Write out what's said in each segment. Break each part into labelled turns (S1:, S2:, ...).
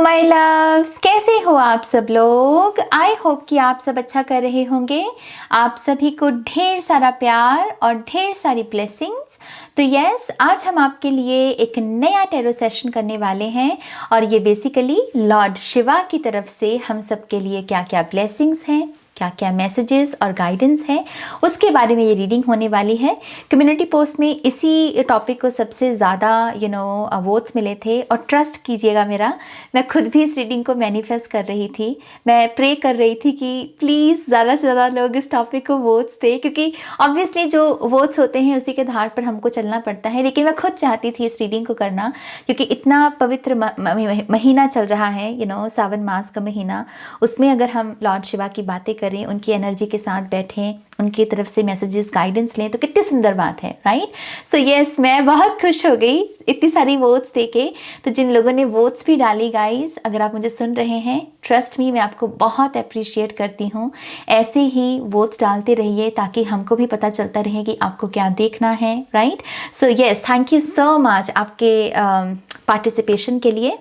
S1: My loves, कैसे हो आप सब लोग। आई होप कि आप सब अच्छा कर रहे होंगे। आप सभी को ढेर सारा प्यार और ढेर सारी ब्लेसिंग्स। तो यस, आज हम आपके लिए एक नया टैरो सेशन करने वाले हैं और ये बेसिकली लॉर्ड शिवा की तरफ से हम सब के लिए क्या क्या ब्लेसिंग्स हैं, क्या क्या मैसेजेस और गाइडेंस है, उसके बारे में ये रीडिंग होने वाली है। कम्युनिटी पोस्ट में इसी टॉपिक को सबसे ज़्यादा वोट्स मिले थे और ट्रस्ट कीजिएगा मेरा, मैं खुद भी इस रीडिंग को मैनिफेस्ट कर रही थी। मैं प्रे कर रही थी कि प्लीज़ ज़्यादा से ज़्यादा लोग इस टॉपिक को वोट्स दें, क्योंकि ऑब्वियसली जो वोट्स होते हैं उसी के आधार पर हमको चलना पड़ता है। लेकिन मैं खुद चाहती थी इस रीडिंग को करना, क्योंकि इतना पवित्र महीना चल रहा है, सावन मास का महीना। उसमें अगर हम लॉर्ड शिवा की बातें करें, उनकी एनर्जी के साथ बैठें, उनकी तरफ से मैसेजेस गाइडेंस लें, तो कितनी सुंदर बात है, राइट। सो यस, मैं बहुत खुश हो गई इतनी सारी वोट्स देके। तो जिन लोगों ने वोट्स भी डाली गाइस, अगर आप मुझे सुन रहे हैं, ट्रस्ट मी, मैं आपको बहुत अप्रिशिएट करती हूँ। ऐसे ही वोट्स डालते रहिए ताकि हमको भी पता चलता रहे कि आपको क्या देखना है, right. So yes, thank you so much आपके पार्टिसिपेशन के लिए।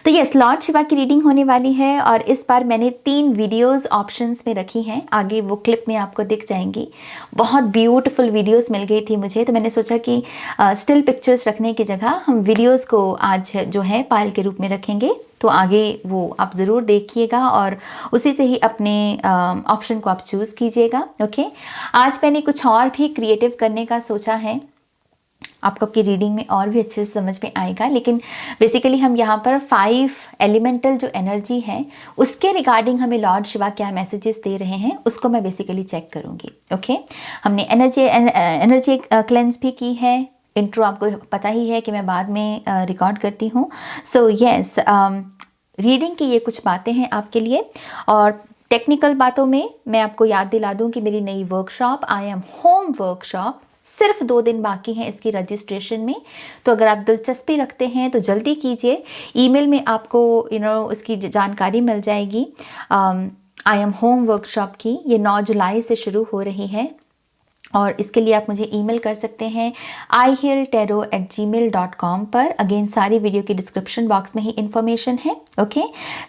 S1: तो यस, लॉर्ड शिवा की रीडिंग होने वाली है और इस बार मैंने 3 वीडियोस ऑप्शंस में रखी हैं। आगे वो क्लिप में आपको दिख जाएंगी। बहुत ब्यूटीफुल वीडियोस मिल गई थी मुझे, तो मैंने सोचा कि स्टिल पिक्चर्स रखने की जगह हम वीडियोस को आज जो है पाइल के रूप में रखेंगे। तो आगे वो आप ज़रूर देखिएगा और उसी से ही अपने ऑप्शन को आप चूज़ कीजिएगा। ओके, आज मैंने कुछ और भी क्रिएटिव करने का सोचा है, आपको आपकी रीडिंग में और भी अच्छे से समझ में आएगा। लेकिन बेसिकली हम यहाँ पर 5 एलिमेंटल जो एनर्जी है उसके रिगार्डिंग हमें लॉर्ड शिवा क्या मैसेजेस दे रहे हैं, उसको मैं बेसिकली चेक करूँगी। ओके, हमने एनर्जी क्लेंस भी की है। इंट्रो आपको पता ही है कि मैं बाद में रिकॉर्ड करती हूँ। सो यस, रीडिंग की ये कुछ बातें हैं आपके लिए। और टेक्निकल बातों में मैं आपको याद दिला दूँ कि मेरी नई workshop, I am home workshop, सिर्फ 2 दिन बाकी हैं इसकी रजिस्ट्रेशन में। तो अगर आप दिलचस्पी रखते हैं तो जल्दी कीजिए। ईमेल में आपको उसकी जानकारी मिल जाएगी। आई एम होम वर्कशॉप की ये 9 जुलाई से शुरू हो रही है और इसके लिए आप मुझे ईमेल कर सकते हैं ihealtarot@gmail.com पर। अगेन सारी वीडियो की डिस्क्रिप्शन बॉक्स में ही इन्फॉर्मेशन है। ओके,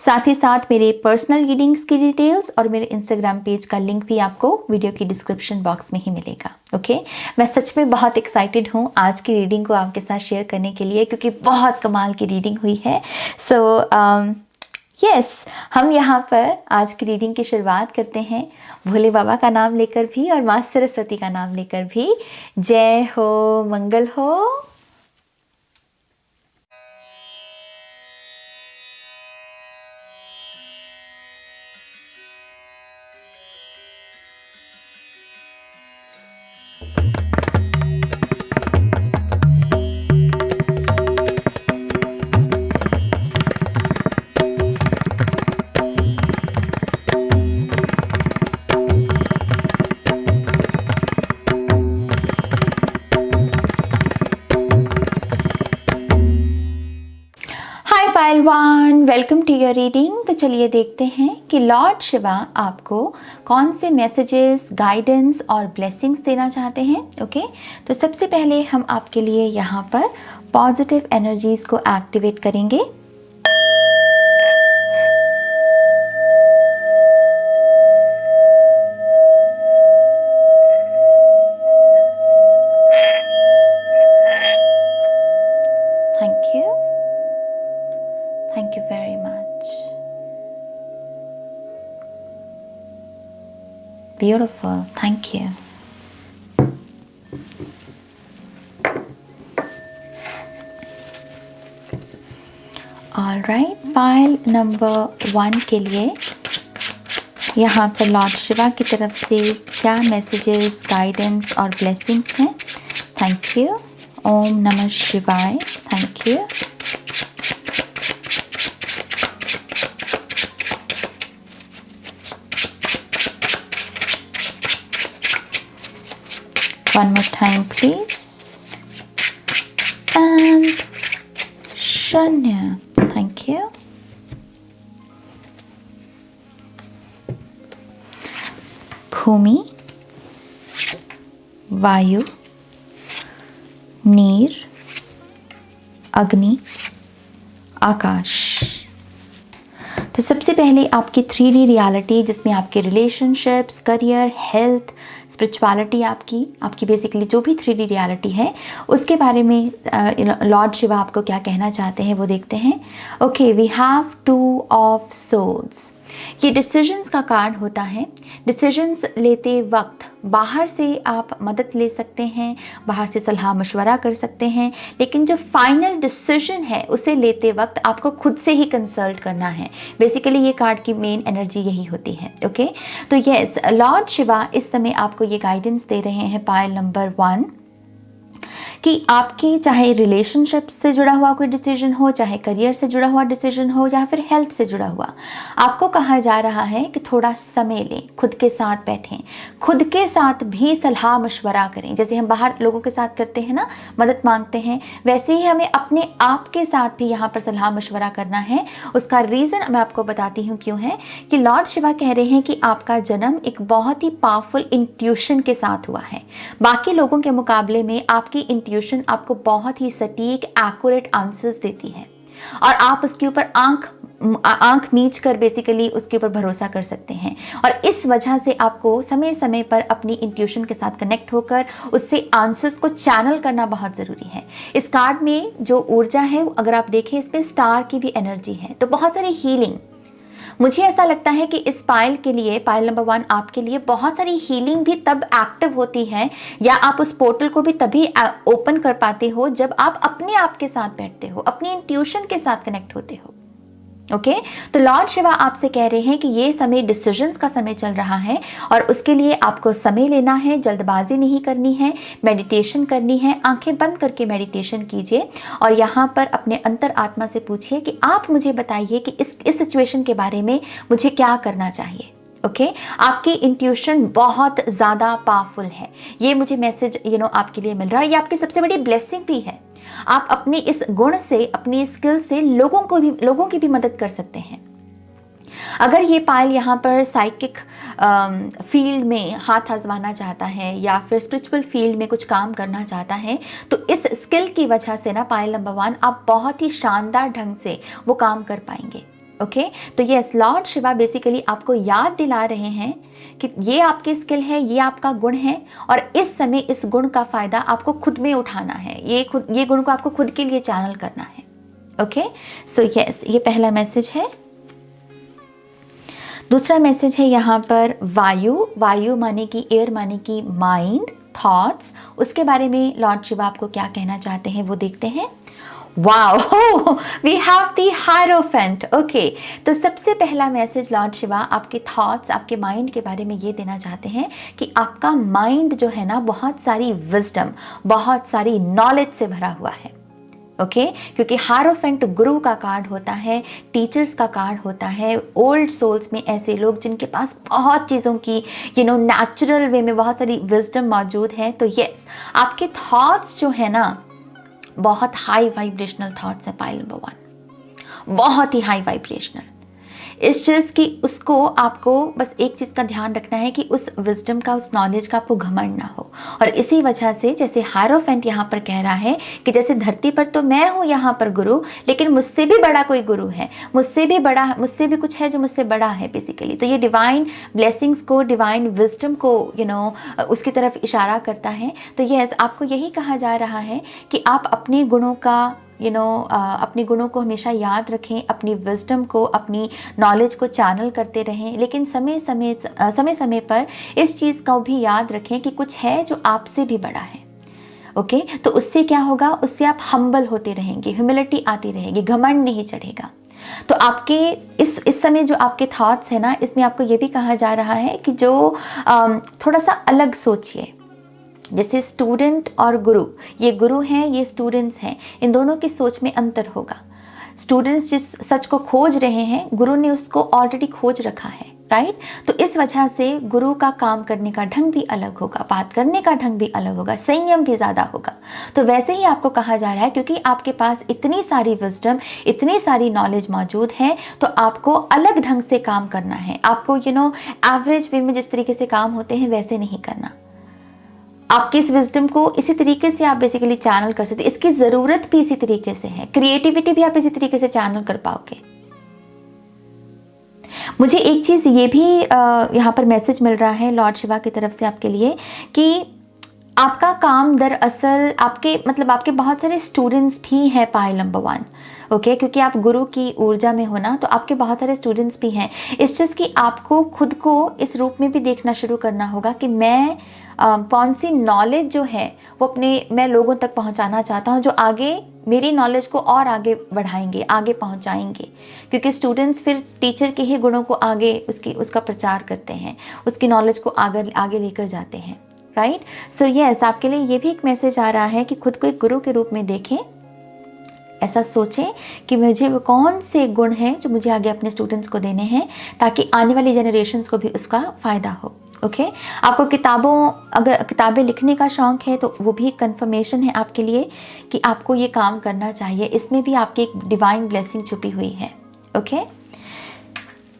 S1: साथ ही साथ मेरे पर्सनल रीडिंग्स की डिटेल्स और मेरे इंस्टाग्राम पेज का लिंक भी आपको वीडियो की डिस्क्रिप्शन बॉक्स में ही मिलेगा। ओके, मैं सच में बहुत एक्साइटेड हूँ आज की रीडिंग को आपके साथ शेयर करने के लिए, क्योंकि बहुत कमाल की रीडिंग हुई है। सो यस, हम यहाँ पर आज की रीडिंग की शुरुआत करते हैं भोले बाबा का नाम लेकर भी और माँ सरस्वती का नाम लेकर भी। जय हो, मंगल हो। पाइलवान, वेलकम टू योर रीडिंग। तो चलिए देखते हैं कि लॉर्ड शिवा आपको कौन से मैसेजेस, गाइडेंस और ब्लेसिंग्स देना चाहते हैं। ओके, तो सबसे पहले हम आपके लिए यहाँ पर पॉजिटिव एनर्जीज को एक्टिवेट करेंगे। Thank you, thank you very much. Beautiful, thank you. All right, pile number 1 के लिए यहाँ पर लॉर्ड शिवा की तरफ से क्या मैसेजेस, गाइडेंस और ब्लेसिंग्स हैं। Thank you. ओम नमः शिवाय। Thank you. One more time, please. And Shanya. Thank you. भूमि, वायु, नीर, अग्नि, आकाश। तो सबसे पहले आपकी 3D रियलिटी, जिसमें आपके रिलेशनशिप्स, करियर, हेल्थ, स्पिरिचुअलिटी, आपकी बेसिकली जो भी 3D रियलिटी है उसके बारे में लॉर्ड शिवा आपको क्या कहना चाहते हैं वो देखते हैं। Okay, we have 2 of swords. ये डिसीजंस का कार्ड होता है। डिसीजंस लेते वक्त बाहर से आप मदद ले सकते हैं, बाहर से सलाह मशवरा कर सकते हैं, लेकिन जो फाइनल डिसीजन है उसे लेते वक्त आपको खुद से ही कंसल्ट करना है। बेसिकली ये कार्ड की मेन एनर्जी यही होती है। ओके, तो यस, लॉर्ड शिवा इस समय आपको ये गाइडेंस दे रहे हैं पायल नंबर 1 कि आपके चाहे रिलेशनशिप से जुड़ा हुआ कोई डिसीजन हो, चाहे करियर से जुड़ा हुआ डिसीजन हो, या फिर हेल्थ से जुड़ा हुआ, आपको कहा जा रहा है कि थोड़ा समय लें, खुद के साथ बैठें, खुद के साथ भी सलाह मशवरा करें। जैसे हम बाहर लोगों के साथ करते हैं ना, मदद मांगते हैं, वैसे ही हमें अपने आप के साथ भी यहाँ पर सलाह मशवरा करना है। उसका रीज़न मैं आपको बताती हूँ क्यों है कि लॉर्ड शिवा कह रहे हैं कि आपका जन्म एक बहुत ही पावरफुल इंट्यूशन के साथ हुआ है। बाकी लोगों के मुकाबले में आपकी इंट्यूशन आपको बहुत ही सटीक, एक्यूरेट आंसर्स देती है और आप उसके ऊपर आंख मीच कर बेसिकली उसके ऊपर भरोसा कर सकते हैं। और इस वजह से आपको समय समय पर अपनी इंट्यूशन के साथ कनेक्ट होकर उससे आंसर्स को चैनल करना बहुत ज़रूरी है। इस कार्ड में जो ऊर्जा है, अगर आप देखें, इसमें स्टार की भी एनर्जी है, तो बहुत सारी हीलिंग। मुझे ऐसा लगता है कि इस पायल के लिए, पायल नंबर 1 आपके लिए बहुत सारी हीलिंग भी तब एक्टिव होती है, या आप उस पोर्टल को भी तभी ओपन कर पाते हो जब आप अपने आप के साथ बैठते हो, अपनी इंट्यूशन के साथ कनेक्ट होते हो। ओके, तो लॉर्ड शिवा आपसे कह रहे हैं कि ये समय डिसीजंस का समय चल रहा है और उसके लिए आपको समय लेना है, जल्दबाजी नहीं करनी है, मेडिटेशन करनी है। आंखें बंद करके मेडिटेशन कीजिए और यहाँ पर अपने अंतर आत्मा से पूछिए कि आप मुझे बताइए कि इस सिचुएशन के बारे में मुझे क्या करना चाहिए। ओके, आपकी इंट्यूशन बहुत ज़्यादा पावरफुल है। ये मुझे मैसेज आपके लिए मिल रहा है। ये आपकी सबसे बड़ी ब्लेसिंग भी है। आप अपने इस गुण से, अपनी स्किल से लोगों की भी मदद कर सकते हैं। अगर ये पायल यहाँ पर साइकिक फील्ड में हाथ आजमाना चाहता है या फिर स्पिरिचुअल फील्ड में कुछ काम करना चाहता है, तो इस स्किल की वजह से ना पायल नंबर 1 आप बहुत ही शानदार ढंग से वो काम कर पाएंगे। ओके, तो यस, लॉर्ड शिवा बेसिकली आपको याद दिला रहे हैं कि ये आपकी स्किल है, ये आपका गुण है और इस समय इस गुण का फ़ायदा आपको खुद में उठाना है। ये गुण को आपको खुद के लिए चैनल करना है। ओके, सो यस, ये पहला मैसेज है। दूसरा मैसेज है यहाँ पर वायु माने कि एयर, माने कि माइंड, थॉट्स, उसके बारे में लॉर्ड शिवा आपको क्या कहना चाहते हैं वो देखते हैं। Wow, we have the hierophant. Okay, तो सबसे पहला मैसेज लॉर्ड शिवा आपके थॉट्स, आपके माइंड के बारे में ये देना चाहते हैं कि आपका माइंड जो है ना, बहुत सारी विजडम, बहुत सारी नॉलेज से भरा हुआ है। ओके, क्योंकि हायरोफेंट गुरु का कार्ड होता है, टीचर्स का कार्ड होता है, ओल्ड सोल्स में ऐसे लोग जिनके पास बहुत चीज़ों की नेचुरल वे में बहुत सारी विजडम मौजूद है। तो यस, आपके थॉट्स जो है ना, बहुत हाई वाइब्रेशनल थॉट्स हैं पायल नंबर 1, बहुत ही हाई वाइब्रेशनल। इस चीज़ की उसको आपको बस एक चीज़ का ध्यान रखना है कि उस विजडम का, उस नॉलेज का आपको घमंड ना हो। और इसी वजह से जैसे हायरोफेंट यहाँ पर कह रहा है कि जैसे धरती पर तो मैं हूँ यहाँ पर गुरु, लेकिन मुझसे भी बड़ा कोई गुरु है, मुझसे भी कुछ है जो मुझसे बड़ा है बेसिकली। तो ये डिवाइन ब्लेसिंग्स को, डिवाइन विजडम को उसकी तरफ इशारा करता है। तो यस, आपको यही कहा जा रहा है कि आप अपने गुणों का अपने गुणों को हमेशा याद रखें, अपनी विजडम को, अपनी नॉलेज को चैनल करते रहें, लेकिन समय समय पर इस चीज़ को भी याद रखें कि कुछ है जो आपसे भी बड़ा है। ओके, तो उससे क्या होगा, उससे आप हम्बल होते रहेंगे, ह्यूमिलिटी आती रहेगी, घमंड नहीं चढ़ेगा। तो आपके इस समय जो आपके थॉट्स है ना, इसमें आपको ये भी कहा जा रहा है कि जो थोड़ा सा अलग सोचिए। जैसे स्टूडेंट और गुरु, ये गुरु हैं, ये स्टूडेंट्स हैं, इन दोनों की सोच में अंतर होगा। स्टूडेंट्स जिस सच को खोज रहे हैं, गुरु ने उसको ऑलरेडी खोज रखा है, राइट। तो इस वजह से गुरु का काम करने का ढंग भी अलग होगा, बात करने का ढंग भी अलग होगा, संयम भी ज़्यादा होगा। तो वैसे ही आपको कहा जा रहा है, क्योंकि आपके पास इतनी सारी विजडम, इतनी सारी नॉलेज मौजूद है, तो आपको अलग ढंग से काम करना है। आपको एवरेज वे में जिस तरीके से काम होते हैं वैसे नहीं करना। आपकी इस विजडम को इसी तरीके से आप बेसिकली चैनल कर सकते हैं। इसकी ज़रूरत भी इसी तरीके से है, क्रिएटिविटी भी आप इसी तरीके से चैनल कर पाओगे। मुझे एक चीज़ ये भी यहाँ पर मैसेज मिल रहा है लॉर्ड शिवा की तरफ से आपके लिए कि आपका काम दरअसल आपके बहुत सारे स्टूडेंट्स भी हैं पायल नंबर 1, ओके, क्योंकि आप गुरु की ऊर्जा में हो ना, तो आपके बहुत सारे स्टूडेंट्स भी हैं। इस चीज़ कि आपको खुद को इस रूप में भी देखना शुरू करना होगा कि मैं कौन सी नॉलेज जो है वो मैं लोगों तक पहुंचाना चाहता हूं, जो आगे मेरी नॉलेज को और आगे बढ़ाएंगे, आगे पहुंचाएंगे, क्योंकि स्टूडेंट्स फिर टीचर के ही गुणों को आगे उसका प्रचार करते हैं, उसकी नॉलेज को आगे लेकर जाते हैं, राइट। सो यस, आपके लिए ये भी एक मैसेज आ रहा है कि खुद को एक गुरु के रूप में देखें, ऐसा सोचें कि मुझे वो कौन से गुण हैं जो मुझे आगे अपने स्टूडेंट्स को देने हैं, ताकि आने वाली जनरेशन्स को भी उसका फ़ायदा हो। ओके आपको अगर किताबें लिखने का शौक़ है तो वो भी कंफर्मेशन है आपके लिए कि आपको ये काम करना चाहिए, इसमें भी आपकी एक डिवाइन ब्लेसिंग छुपी हुई है। ओके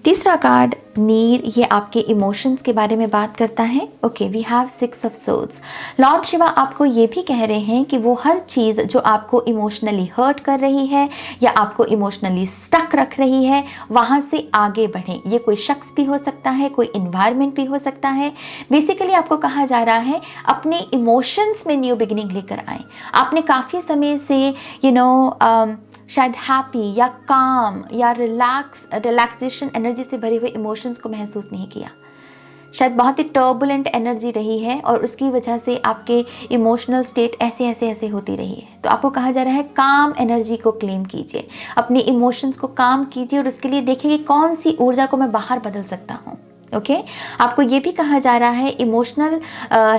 S1: तीसरा कार्ड नीर, ये आपके इमोशंस के बारे में बात करता है। Okay we have 6 of souls. Lord Shiva आपको ये भी कह रहे हैं कि वो हर चीज़ जो आपको इमोशनली हर्ट कर रही है या आपको इमोशनली स्टक रख रही है, वहाँ से आगे बढ़ें। ये कोई शख्स भी हो सकता है, कोई इन्वायरमेंट भी हो सकता है। बेसिकली आपको कहा जा रहा है अपने इमोशंस में न्यू बिगिनिंग लेकर आएँ। आपने काफ़ी समय से शायद हैप्पी या काम या रिलैक्सेशन एनर्जी से भरे हुए इमोशंस को महसूस नहीं किया। शायद बहुत ही टर्बुलेंट एनर्जी रही है और उसकी वजह से आपके इमोशनल स्टेट ऐसे होती रही है। तो आपको कहा जा रहा है काम एनर्जी को क्लेम कीजिए, अपने इमोशंस को काम कीजिए और उसके लिए देखिए कि कौन सी ऊर्जा को मैं बाहर बदल सकता हूँ। ओके आपको ये भी कहा जा रहा है इमोशनल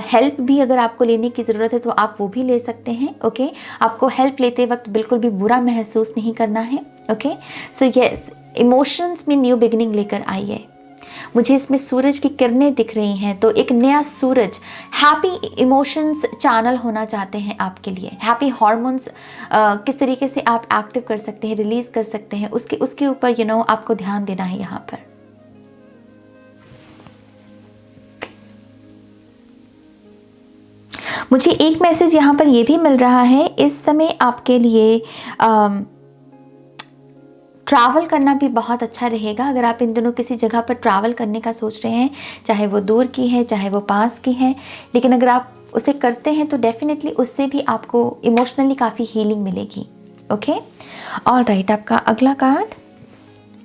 S1: हेल्प भी अगर आपको लेने की ज़रूरत है तो आप वो भी ले सकते हैं। ओके आपको हेल्प लेते वक्त बिल्कुल भी बुरा महसूस नहीं करना है। ओके सो यस, इमोशंस में न्यू बिगिनिंग लेकर आइए। मुझे इसमें सूरज की किरणें दिख रही हैं, तो एक नया सूरज, हैप्पी इमोशंस चैनल होना चाहते हैं आपके लिए। हैप्पी हार्मोन्स किस तरीके से आप एक्टिव कर सकते हैं, रिलीज कर सकते हैं, उसके ऊपर आपको ध्यान देना है यहाँ पर। मुझे एक मैसेज यहाँ पर ये भी मिल रहा है, इस समय आपके लिए ट्रैवल करना भी बहुत अच्छा रहेगा। अगर आप इन दिनों किसी जगह पर ट्रैवल करने का सोच रहे हैं, चाहे वो दूर की है चाहे वो पास की है, लेकिन अगर आप उसे करते हैं तो डेफिनेटली उससे भी आपको इमोशनली काफ़ी हीलिंग मिलेगी। ओके ऑलराइट, आपका अगला कार्ड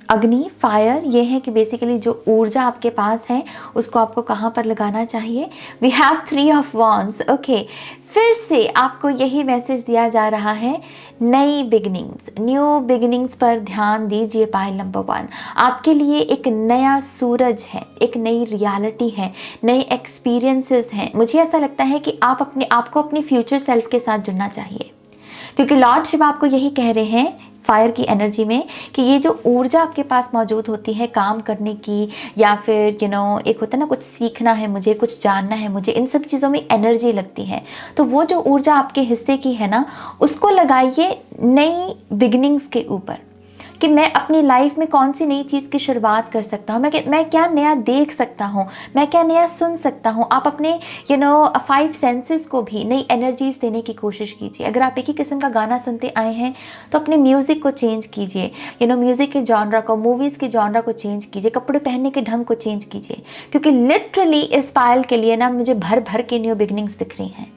S1: अग्नि, फायर, ये है कि बेसिकली जो ऊर्जा आपके पास है उसको आपको कहाँ पर लगाना चाहिए। We have 3 of wands. Okay फिर से आपको यही मैसेज दिया जा रहा है, नई बिगिनिंग्स, न्यू बिगिनिंग्स पर ध्यान दीजिए। पाइल नंबर 1 आपके लिए एक नया सूरज है, एक नई रियलिटी है, नए एक्सपीरियंसेस हैं। मुझे ऐसा लगता है कि आपको अपनी फ्यूचर सेल्फ के साथ जुड़ना चाहिए, क्योंकि लॉर्ड शिव आपको यही कह रहे हैं फायर की एनर्जी में कि ये जो ऊर्जा आपके पास मौजूद होती है काम करने की, या फिर एक होता है ना कुछ सीखना है मुझे, कुछ जानना है मुझे, इन सब चीज़ों में एनर्जी लगती है। तो वो जो ऊर्जा आपके हिस्से की है ना, उसको लगाइए नई बिगिनिंग्स के ऊपर कि मैं अपनी लाइफ में कौन सी नई चीज़ की शुरुआत कर सकता हूँ, मैं क्या नया देख सकता हूँ, मैं क्या नया सुन सकता हूँ। आप अपने 5 सेंसेस को भी नई एनर्जीज देने की कोशिश कीजिए। अगर आप एक ही किस्म का गाना सुनते आए हैं तो अपने म्यूज़िक को चेंज कीजिए, म्यूज़िक के जॉनरा को, मूवीज़ के जॉनरा को चेंज कीजिए, कपड़े पहनने के ढंग को चेंज कीजिए, क्योंकि लिटरली इस पायल के लिए ना मुझे भर भर के न्यू बिगनिंग्स दिख रही हैं,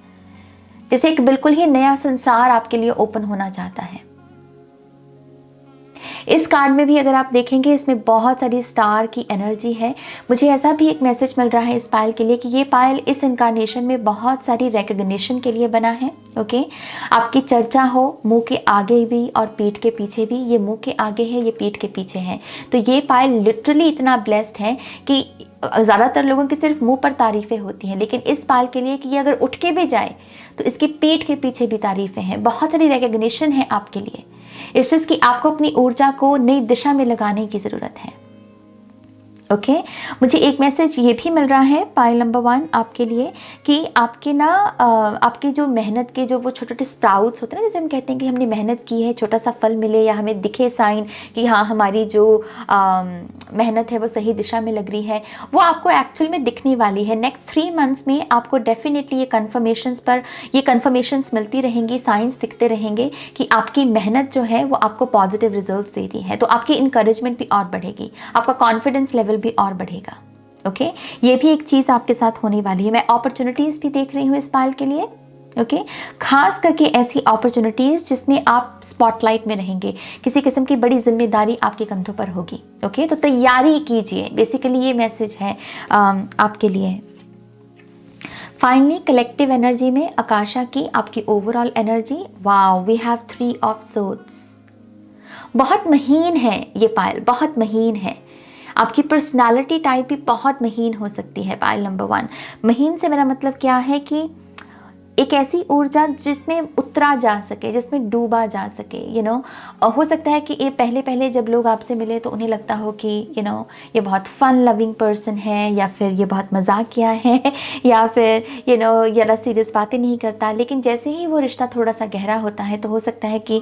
S1: जैसे एक बिल्कुल ही नया संसार आपके लिए ओपन होना चाहता है। इस कार्ड में भी अगर आप देखेंगे इसमें बहुत सारी स्टार की एनर्जी है। मुझे ऐसा भी एक मैसेज मिल रहा है इस पायल के लिए कि ये पायल इस इनकारनेशन में बहुत सारी रिकग्निशन के लिए बना है। ओके आपकी चर्चा हो मुंह के आगे भी और पीठ के पीछे भी। ये मुंह के आगे है, ये पीठ के पीछे है। तो ये पायल लिटरली इतना ब्लेस्ड है कि ज़्यादातर लोगों की सिर्फ मुंह पर तारीफ़ें होती हैं, लेकिन इस पायल के लिए कि ये अगर उठ के भी जाए तो इसकी पीठ के पीछे भी तारीफ़ें हैं। बहुत सारी रिकग्निशन है आपके लिए। इस चीज़ की आपको अपनी ऊर्जा को नई दिशा में लगाने की ज़रूरत है। ओके मुझे एक मैसेज ये भी मिल रहा है पायल नंबर 1 आपके लिए कि आपके ना आपके जो मेहनत के जो वो छोटे छोटे स्प्राउट्स होते हैं ना, जैसे हम कहते हैं कि हमने मेहनत की है, छोटा सा फल मिले या हमें दिखे साइन कि हाँ हमारी जो मेहनत है वो सही दिशा में लग रही है, वो आपको एक्चुअल में दिखने वाली है। नेक्स्ट 3 मंथ्स में आपको डेफिनेटली ये कन्फर्मेशंस मिलती रहेंगी, साइंस दिखते रहेंगे कि आपकी मेहनत जो है वो आपको पॉजिटिव रिजल्ट्स दे रही है। तो आपकी इंकरेजमेंट भी और बढ़ेगी, आपका कॉन्फिडेंस लेवल भी और बढ़ेगा। ओके ये भी एक चीज़ आपके साथ होने वाली है। मैं अपॉर्चुनिटीज़ भी देख रही हूँ इस पाल के लिए। ओके खास करके ऐसी अपॉर्चुनिटीज़ जिसमें आप स्पॉटलाइट में रहेंगे, किसी किस्म की बड़ी जिम्मेदारी आपके कंधों पर होगी। ओके तो तैयारी कीजिए, बेसिकली ये मैसेज है आपके लिए। फाइनली कलेक्टिव एनर्जी में आकाशा की आपकी overall energy, wow we have 3 of swords. बहुत महीन है ये पायल, बहुत महीन है। आपकी पर्सनालिटी टाइप भी बहुत महीन हो सकती है पायल नंबर 1। महीन से मेरा मतलब क्या है कि एक ऐसी ऊर्जा जिसमें उतरा जा सके, जिसमें डूबा जा सके। हो सकता है कि ये पहले जब लोग आपसे मिले तो उन्हें लगता हो कि ये बहुत फन लविंग पर्सन है, या फिर ये बहुत मजाकिया है, या फिर ज़रा सीरियस बातें नहीं करता। लेकिन जैसे ही वो रिश्ता थोड़ा सा गहरा होता है तो हो सकता है कि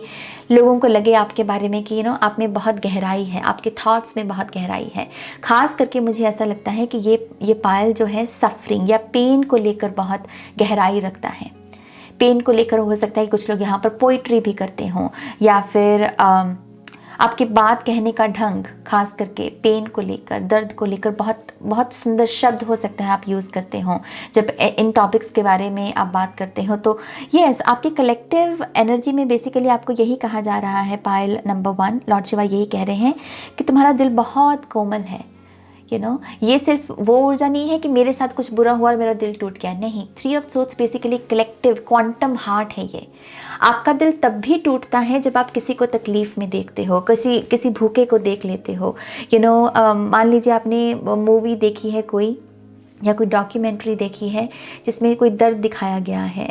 S1: लोगों को लगे आपके बारे में कि आप में बहुत गहराई है, आपके थॉट्स में बहुत गहराई है। खास करके मुझे ऐसा लगता है कि ये पायल जो है सफरिंग या पेन को लेकर बहुत गहराई रखता है। पेन को लेकर हो सकता है कि कुछ लोग यहाँ पर पोइट्री भी करते हों, या फिर आपके बात कहने का ढंग, खास करके पेन को लेकर, दर्द को लेकर बहुत बहुत सुंदर शब्द हो सकता है आप यूज़ करते हों जब इन टॉपिक्स के बारे में आप बात करते हो। तो यस आपकी कलेक्टिव एनर्जी में बेसिकली आपको यही कहा जा रहा है पायल नंबर 1, लॉर्ड शिवा यही कह रहे हैं कि तुम्हारा दिल बहुत कोमल है। ये सिर्फ वो ऊर्जा नहीं है कि मेरे साथ कुछ बुरा हुआ और मेरा दिल टूट गया, नहीं। 3 of swords basically collective quantum heart है ये। आपका दिल तब भी टूटता है जब आप किसी को तकलीफ़ में देखते हो, किसी भूखे को देख लेते हो। मान लीजिए आपने मूवी देखी है कोई, या कोई डॉक्यूमेंट्री देखी है जिसमें कोई दर्द दिखाया गया है,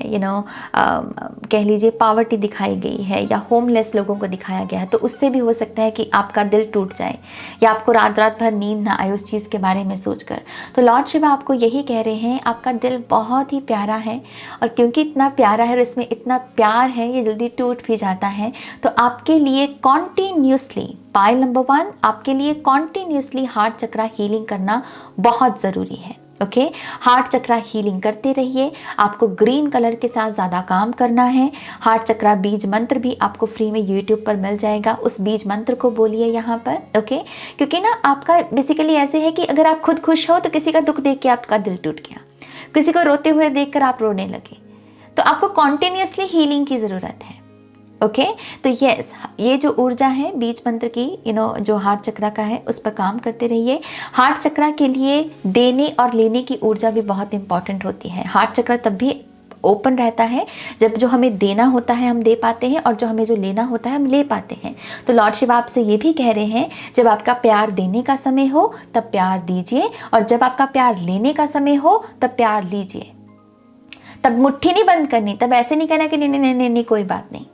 S1: कह लीजिए पावर्टी दिखाई गई है, या होमलेस लोगों को दिखाया गया है, तो उससे भी हो सकता है कि आपका दिल टूट जाए या आपको रात रात भर नींद ना आए उस चीज़ के बारे में सोचकर। तो लॉर्ड शिवा आपको यही कह रहे हैं, आपका दिल बहुत ही प्यारा है, और क्योंकि इतना प्यारा है और इसमें इतना प्यार है, ये जल्दी टूट भी जाता है। तो आपके लिए कॉन्टीन्यूसली पायल नंबर 1, आपके लिए कॉन्टीन्यूसली हार्ट चक्रा हीलिंग करना बहुत ज़रूरी है। ओके हार्ट चक्रा हीलिंग करते रहिए। आपको ग्रीन कलर के साथ ज़्यादा काम करना है। हार्ट चक्रा बीज मंत्र भी आपको फ्री में यूट्यूब पर मिल जाएगा, उस बीज मंत्र को बोलिए यहाँ पर। ओके क्योंकि ना आपका बेसिकली ऐसे है कि अगर आप खुद खुश हो तो किसी का दुख देख के आपका दिल टूट गया, किसी को रोते हुए देखकर आप रोने लगे, तो आपको कॉन्टिन्यूसली हीलिंग की ज़रूरत है। ओके तो यस ये जो ऊर्जा है बीज मंत्र की जो हार्ट चक्रा का है उस पर काम करते रहिए। हार्ट चक्रा के लिए देने और लेने की ऊर्जा भी बहुत इंपॉर्टेंट होती है। हार्ट चक्रा तब भी ओपन रहता है जब जो हमें देना होता है हम दे पाते हैं, और जो हमें जो लेना होता है हम ले पाते हैं। तो लॉर्ड शिवा आपसे ये भी कह रहे हैं, जब आपका प्यार देने का समय हो तब प्यार दीजिए, और जब आपका प्यार लेने का समय हो तब प्यार लीजिए। तब मुट्ठी नहीं बंद करनी, तब ऐसे नहीं कहना कि नहीं नहीं नहीं नहीं कोई बात नहीं।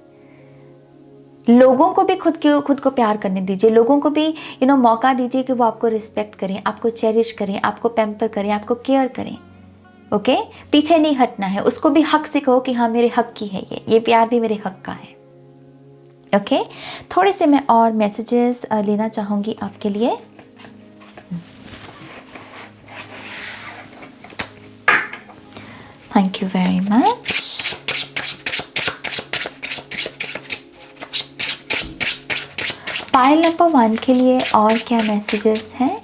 S1: लोगों को भी खुद को प्यार करने दीजिए, लोगों को भी मौका दीजिए कि वो आपको रिस्पेक्ट करें, आपको चेरिश करें, आपको पैम्पर करें, आपको केयर करें। ओके पीछे नहीं हटना है, उसको भी हक से कहो कि हाँ मेरे हक की है, ये प्यार भी मेरे हक का है। ओके थोड़े से मैं और मैसेजेस लेना चाहूँगी आपके लिए। Thank you very much. Payal number 1 के लिए और क्या मैसेजेस हैं?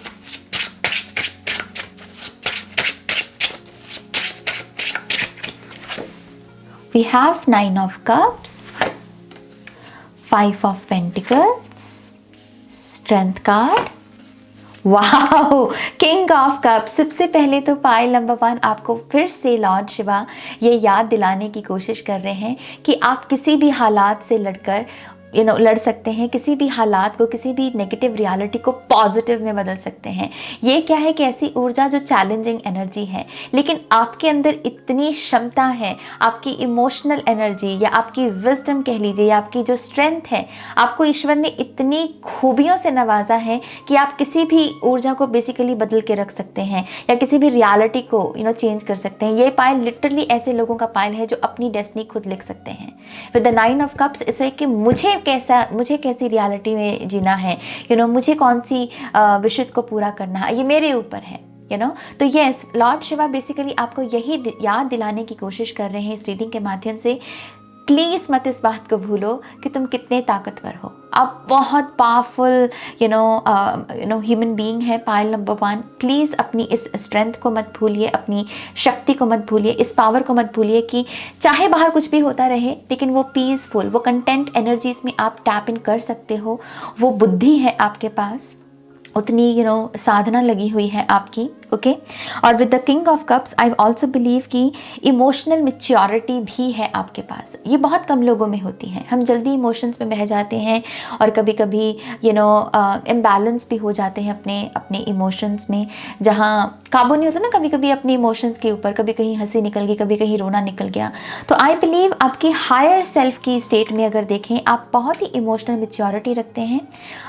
S1: We have 9 of Cups, 5 of Pentacles, Strength card, wow king of cup. सबसे पहले तो पायल नंबर 1 आपको फिर से लॉर्ड शिवा ये याद दिलाने की कोशिश कर रहे हैं कि आप किसी भी हालात से लड़कर लड़ सकते हैं, किसी भी हालात को, किसी भी नेगेटिव रियलिटी को पॉजिटिव में बदल सकते हैं। ये क्या है कि ऐसी ऊर्जा जो चैलेंजिंग एनर्जी है, लेकिन आपके अंदर इतनी क्षमता है, आपकी इमोशनल एनर्जी या आपकी विजडम कह लीजिए, या आपकी जो स्ट्रेंथ है, आपको ईश्वर ने इतनी खूबियों से नवाजा है कि आप किसी भी ऊर्जा को बेसिकली बदल के रख सकते हैं या किसी भी रियलिटी को चेंज कर सकते हैं। ये पाइल लिटरली ऐसे लोगों का पाइल है जो अपनी डेस्टिनी खुद लिख सकते हैं। With the 9 of cups it's like कि मुझे कैसी रियलिटी में जीना है, मुझे कौन सी विशेस को पूरा करना है, ये मेरे ऊपर है। तो यस, लॉर्ड शिवा बेसिकली आपको यही याद दिलाने की कोशिश कर रहे हैं इस रीडिंग के माध्यम से। प्लीज़ मत इस बात को भूलो कि तुम कितने ताकतवर हो। आप बहुत पावरफुल ह्यूमन बीइंग है पाइल नंबर 1। प्लीज़ अपनी इस स्ट्रेंथ को मत भूलिए, अपनी शक्ति को मत भूलिए, इस पावर को मत भूलिए कि चाहे बाहर कुछ भी होता रहे, लेकिन वो पीसफुल, वो कंटेंट एनर्जीज में आप टैप इन कर सकते हो। वो बुद्धि है आपके पास, उतनी साधना लगी हुई है आपकी। ओके, और with the king of cups I also believe कि इमोशनल मैच्योरिटी भी है आपके पास। ये बहुत कम लोगों में होती है। हम जल्दी इमोशंस में बह जाते हैं और कभी कभी इम्बैलेंस भी हो जाते हैं अपने इमोशंस में, जहाँ काबू नहीं होता ना कभी कभी अपने इमोशंस के ऊपर। कभी कहीं हंसी निकल गई, कभी कहीं रोना निकल गया। तो आई बिलीव आपकी हायर सेल्फ की स्टेट में अगर देखें, आप बहुत ही इमोशनल मैच्योरिटी रखते हैं।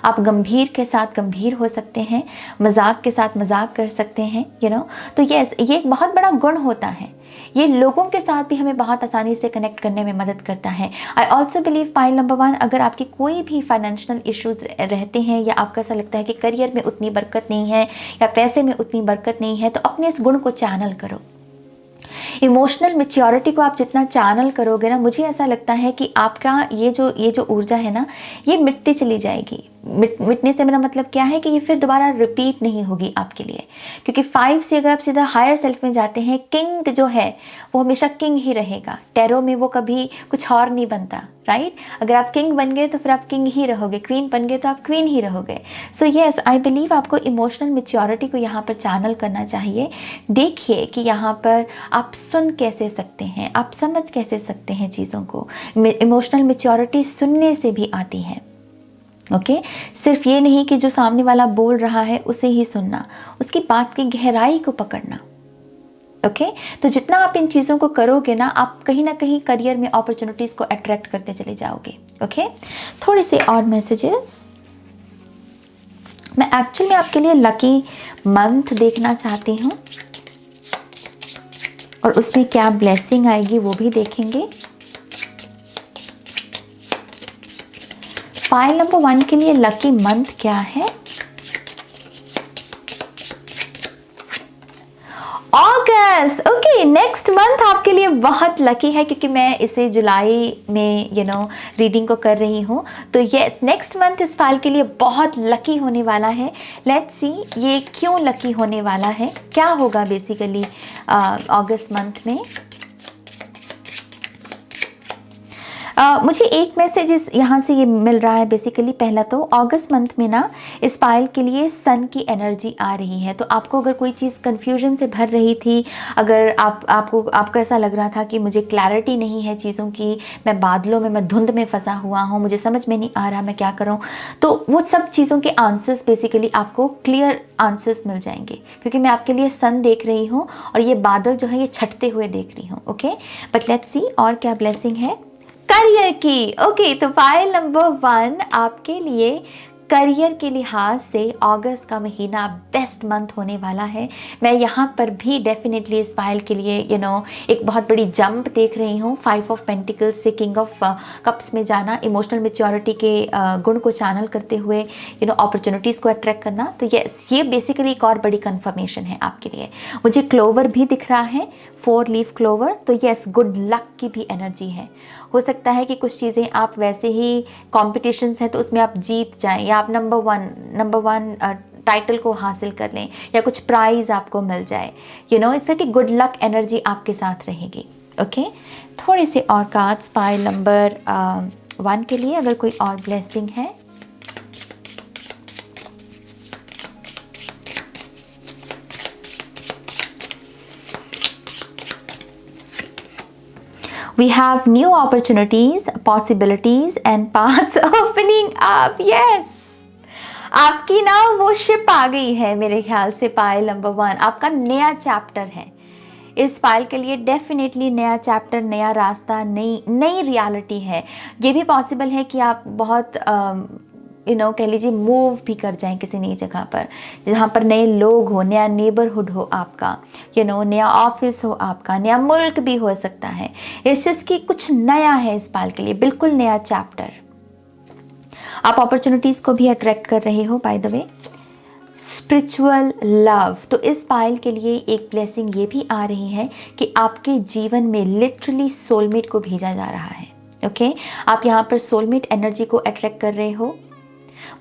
S1: आप गंभीर के साथ गंभीर हो सकते हैं, मजाक के साथ मजाक कर सकते हैं, तो यस, ये एक बहुत बड़ा गुण होता है। ये लोगों के साथ भी हमें बहुत आसानी से कनेक्ट करने में मदद करता है। I also believe pile number 1, अगर आपकी कोई भी फाइनेंशियल इश्यूज रहते हैं या आपको ऐसा लगता है कि करियर में उतनी बरकत नहीं है या पैसे में उतनी बरकत नहीं है, तो अपने इस गुण को चैनल करो। इमोशनल मैच्योरिटी को आप जितना चैनल करोगे ना, मुझे ऐसा लगता है कि आपका ये जो ऊर्जा है ना, ये मिटती चली जाएगी। मिटने से मेरा मतलब क्या है कि ये फिर दोबारा रिपीट नहीं होगी आपके लिए। क्योंकि 5 से अगर आप सीधा हायर सेल्फ में जाते हैं, किंग जो है वो हमेशा किंग ही रहेगा। टैरो में वो कभी कुछ और नहीं बनता, राइट? अगर आप किंग बन गए तो फिर आप किंग ही रहोगे, क्वीन बन गए तो आप क्वीन ही रहोगे। सो यस, आई बिलीव आपको इमोशनल मैच्योरिटी को यहाँ पर चैनल करना चाहिए। देखिए कि यहाँ पर आप सुन कैसे सकते हैं, आप समझ कैसे सकते हैं चीज़ों को। इमोशनल मैच्योरिटी सुनने से भी आती है। ओके, सिर्फ ये नहीं कि जो सामने वाला बोल रहा है उसे ही सुनना, उसकी बात की गहराई को पकड़ना। ओके, तो जितना आप इन चीज़ों को करोगे ना, आप कहीं ना कहीं करियर में अपॉर्चुनिटीज़ को अट्रैक्ट करते चले जाओगे। ओके, थोड़े से और मैसेजेस। मैं एक्चुअली आपके लिए लकी मंथ देखना चाहती हूँ और उसमें क्या ब्लेसिंग आएगी वो भी देखेंगे। पाइल नंबर 1 के लिए लकी मंथ क्या है? अगस्त। ओके, नेक्स्ट मंथ आपके लिए बहुत लकी है क्योंकि मैं इसे जुलाई में रीडिंग को कर रही हूँ। तो यस, नेक्स्ट मंथ इस फाइल के लिए बहुत लकी होने वाला है। लेट्स सी ये क्यों लकी होने वाला है, क्या होगा बेसिकली अगस्त मंथ में। मुझे एक मैसेज यहाँ से ये मिल रहा है बेसिकली। पहला तो अगस्त मंथ में ना इस फाइल के लिए सन की एनर्जी आ रही है। तो आपको अगर कोई चीज़ कन्फ्यूजन से भर रही थी, अगर आपको ऐसा लग रहा था कि मुझे क्लैरिटी नहीं है चीज़ों की, मैं बादलों में, मैं धुंध में फंसा हुआ हूँ, मुझे समझ में नहीं आ रहा मैं क्या करूँ, तो वो सब चीज़ों के आंसर्स बेसिकली आपको क्लियर आंसर्स मिल जाएंगे। क्योंकि मैं आपके लिए सन देख रही हूँ और ये बादल जो है ये छटते हुए देख रही हूँ। ओके, बट लेट्स सी और क्या ब्लेसिंग है करियर की। ओके, तो फाइल नंबर 1 आपके लिए करियर के लिहाज से अगस्त का महीना बेस्ट मंथ होने वाला है। मैं यहाँ पर भी डेफिनेटली इस फाइल के लिए एक बहुत बड़ी जंप देख रही हूँ। 5 ऑफ पेंटिकल्स से किंग ऑफ कप्स में जाना, इमोशनल मैच्योरिटी के गुण को चैनल करते हुए अपॉर्चुनिटीज़ को अट्रैक्ट करना। तो यस, ये बेसिकली एक और बड़ी कन्फर्मेशन है आपके लिए। मुझे क्लोवर भी दिख रहा है, 4 लीफ क्लोवर। तो यस, गुड लक की भी एनर्जी है। हो सकता है कि कुछ चीज़ें आप वैसे ही कॉम्पिटिशन्स हैं तो उसमें आप जीत जाएं, या आप नंबर वन टाइटल को हासिल कर लें, या कुछ प्राइज़ आपको मिल जाए। It's like good luck energy आपके साथ रहेगी। ओके, थोड़े से और कार्ड्स पाइल नंबर 1 के लिए, अगर कोई और ब्लेसिंग है। We have new opportunities, possibilities and paths opening up. Yes. आपकी ना वो शिप आ गई है मेरे ख्याल से पायल नंबर 1, आपका नया चैप्टर है। इस पायल के लिए डेफिनेटली नया चैप्टर, नया रास्ता, नई रियलिटी है। ये भी पॉसिबल है कि आप बहुत कह लीजिए मूव भी कर जाएं किसी नई जगह पर, जहाँ पर नए लोग हो, नया नेबरहुड हो आपका, नया ऑफिस हो आपका, नया मुल्क भी हो सकता है। इस चीज़ की कुछ नया है इस पायल के लिए, बिल्कुल नया चैप्टर। आप अपॉर्चुनिटीज़ को भी अट्रैक्ट कर रहे हो by the way. Spiritual love, तो इस पायल के लिए एक ब्लेसिंग ये भी आ रही है कि आपके जीवन में लिटरली सोलमेट को भेजा जा रहा है। ओके, आप यहाँ पर सोलमेट एनर्जी को अट्रैक्ट कर रहे हो।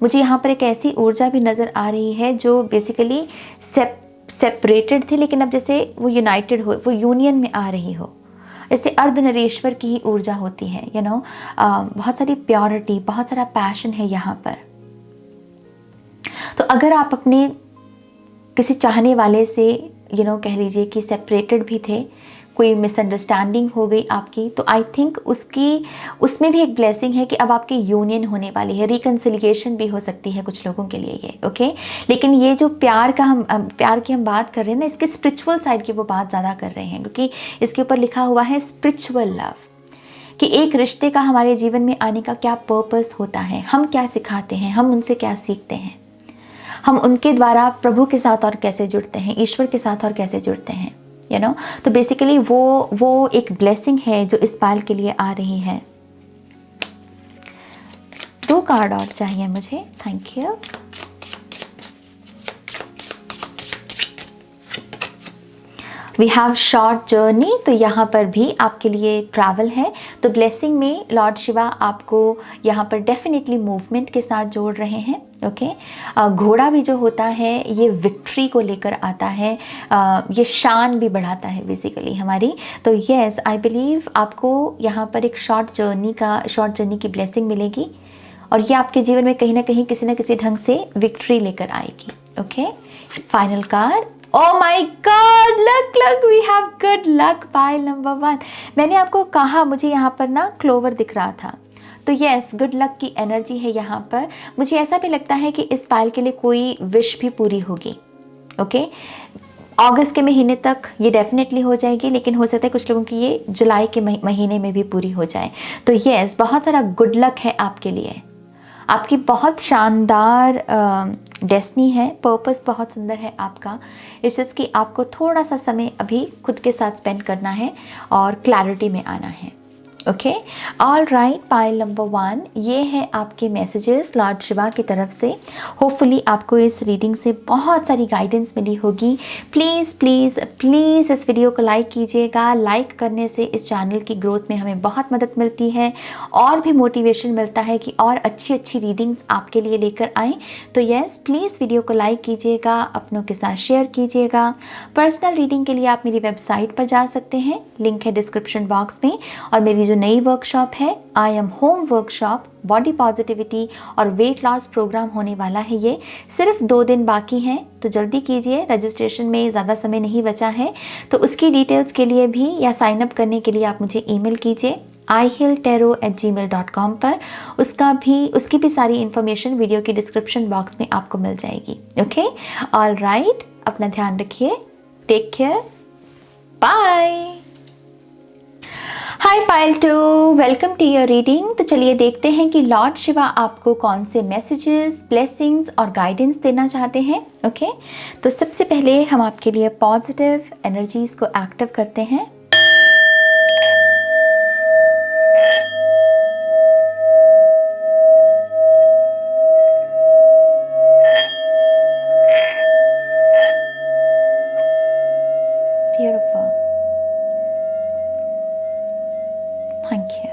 S1: मुझे यहाँ पर एक ऐसी ऊर्जा भी नज़र आ रही है जो बेसिकली सेपरेटेड थी, लेकिन अब जैसे वो यूनाइटेड हो, वो यूनियन में आ रही हो। जैसे अर्धनरेश्वर की ही ऊर्जा होती है, बहुत सारी प्योरिटी, बहुत सारा पैशन है यहाँ पर। तो अगर आप अपने किसी चाहने वाले से कह लीजिए कि सेपरेटेड भी थे, कोई मिसअंडरस्टैंडिंग हो गई आपकी, तो आई थिंक उसमें भी एक ब्लेसिंग है कि अब आपकी यूनियन होने वाली है। रिकन्सिलिएशन भी हो सकती है कुछ लोगों के लिए ये। ओके, लेकिन ये जो प्यार की हम बात कर रहे हैं ना, इसके स्पिरिचुअल साइड की वो बात ज़्यादा कर रहे हैं, क्योंकि इसके ऊपर लिखा हुआ है स्पिरिचुअल लव, कि एक रिश्ते का हमारे जीवन में आने का क्या पर्पस होता है, हम क्या सिखाते हैं, हम उनसे क्या सीखते हैं, हम उनके द्वारा प्रभु के साथ और कैसे जुड़ते हैं, ईश्वर के साथ और कैसे जुड़ते हैं। तो बेसिकली वो एक ब्लेसिंग है जो इस पायल के लिए आ रही है। 2 कार्ड और चाहिए मुझे, thank you. We have short journey, तो यहाँ पर भी आपके लिए ट्रैवल है। तो ब्लेसिंग में लॉर्ड शिवा आपको यहाँ पर डेफिनेटली मूवमेंट के साथ जोड़ रहे हैं। ओके, घोड़ा भी जो होता है ये विक्ट्री को लेकर आता है, ये शान भी बढ़ाता है बेसिकली हमारी। तो येस, आई बिलीव आपको यहाँ पर एक शॉर्ट जर्नी की ब्लेसिंग मिलेगी, और ये आपके जीवन में कहीं ना कहीं किसी न किसी ढंग से विक्ट्री लेकर आएगी। Okay, final card. Oh my God, luck we have good luck pile number 1। मैंने आपको कहा मुझे यहाँ पर ना क्लोवर दिख रहा था, तो यस, गुड लक की एनर्जी है यहाँ पर। मुझे ऐसा भी लगता है कि इस पायल के लिए कोई विश भी पूरी होगी। ओके, अगस्त के महीने तक ये डेफिनेटली हो जाएगी, लेकिन हो सकता है कुछ लोगों की ये जुलाई के महीने में भी पूरी हो जाए। तो यस, बहुत सारा गुड लक है आपके लिए। आपकी बहुत शानदार डेस्टिनी है, पर्पस बहुत सुंदर है आपका। इस चीज़ कि आपको थोड़ा सा समय अभी खुद के साथ स्पेंड करना है और क्लैरिटी में आना है। ओके, ऑल राइट, पायल नंबर 1, ये है आपके मैसेजेस लॉर्ड शिवा की तरफ से। होपफुली आपको इस रीडिंग से बहुत सारी गाइडेंस मिली होगी। प्लीज़ प्लीज़ प्लीज़ इस वीडियो को लाइक कीजिएगा। लाइक करने से इस चैनल की ग्रोथ में हमें बहुत मदद मिलती है, और भी मोटिवेशन मिलता है कि और अच्छी अच्छी रीडिंग्स आपके लिए लेकर आएँ। तो येस, प्लीज़ वीडियो को लाइक कीजिएगा, अपनों के साथ शेयर कीजिएगा। पर्सनल रीडिंग के लिए आप मेरी वेबसाइट पर जा सकते हैं, लिंक है डिस्क्रिप्शन बॉक्स में। और मेरी जो नई वर्कशॉप है I am home workshop, body positivity और वेट लॉस प्रोग्राम होने वाला है। ये सिर्फ 2 दिन बाकी हैं, तो जल्दी कीजिए, रजिस्ट्रेशन में ज़्यादा समय नहीं बचा है। तो उसकी डिटेल्स के लिए भी या साइन अप करने के लिए आप मुझे ईमेल कीजिए ihealtarot@gmail.com पर। उसकी भी सारी इन्फॉर्मेशन वीडियो की डिस्क्रिप्शन बॉक्स में आपको मिल जाएगी। ओके, ऑल राइट, अपना ध्यान रखिए, take care, bye. Hi pile 2, welcome to your reading. तो चलिए देखते हैं कि लॉर्ड शिवा आपको कौन से मैसेजेस, ब्लेसिंग्स और गाइडेंस देना चाहते हैं। ओके, तो सबसे पहले हम आपके लिए पॉजिटिव एनर्जीज को एक्टिव करते हैं। Beautiful. Thank you.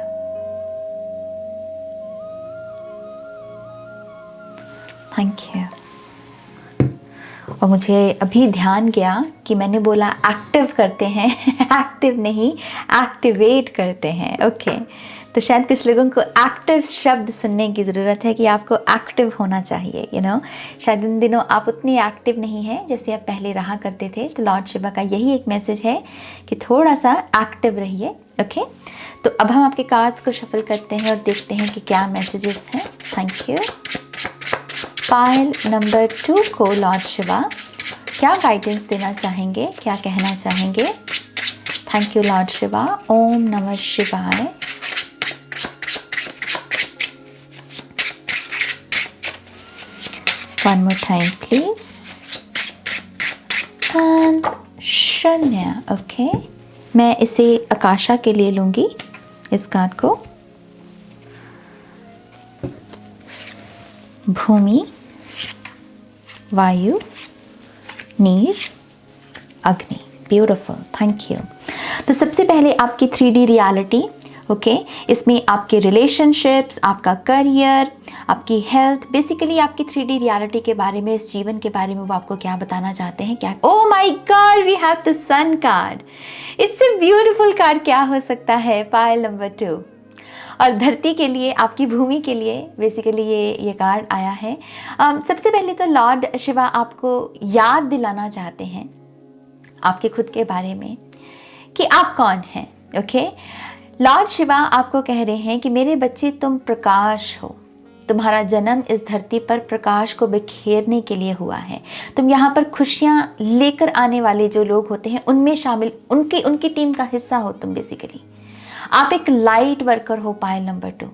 S1: Thank you. और मुझे अभी ध्यान गया कि मैंने बोला एक्टिव करते हैं एक्टिव नहीं, एक्टिवेट करते हैं। ओके, तो शायद कुछ लोगों को एक्टिव शब्द सुनने की ज़रूरत है कि आपको एक्टिव होना चाहिए, शायद इन दिनों आप उतनी एक्टिव नहीं हैं जैसे आप पहले रहा करते थे। तो लॉर्ड शिवा का यही एक मैसेज है कि थोड़ा सा एक्टिव रहिए। ओके, तो अब हम आपके कार्ड्स को शफल करते हैं और देखते हैं कि क्या मैसेजेस हैं। Thank you. पाइल नंबर 2 को लॉर्ड शिवा क्या गाइडेंस देना चाहेंगे, क्या कहना चाहेंगे? Thank you lord Shiva. ओम नमः शिवाय। One more time please. And शून्य। ओके, मैं इसे आकाशा के लिए लूँगी, इस कार्ड को। भूमि, वायु, नीर, अग्नि। Beautiful, thank you. तो सबसे पहले आपकी 3D रियलिटी। ओके, इसमें आपके रिलेशनशिप्स, आपका करियर, आपकी हेल्थ, बेसिकली आपकी 3D रियलिटी के बारे में, इस जीवन के बारे में वो आपको क्या बताना चाहते हैं। क्या, oh my God, we have the sun card. It's a beautiful card. क्या हो सकता है? Pile number 2। और धरती के लिए, आपकी भूमि के लिए बेसिकली ये कार्ड आया है। सबसे पहले तो लॉर्ड शिवा आपको याद दिलाना चाहते हैं आपके खुद के बारे में कि आप कौन हैं। ओके, लॉर्ड शिवा आपको कह रहे हैं कि मेरे बच्चे, तुम प्रकाश हो। तुम्हारा जन्म इस धरती पर प्रकाश को बिखेरने के लिए हुआ है। तुम यहाँ पर खुशियाँ लेकर आने वाले जो लोग होते हैं उनमें शामिल, उनकी टीम का हिस्सा हो तुम। बेसिकली आप एक लाइट वर्कर हो। Pile number 2।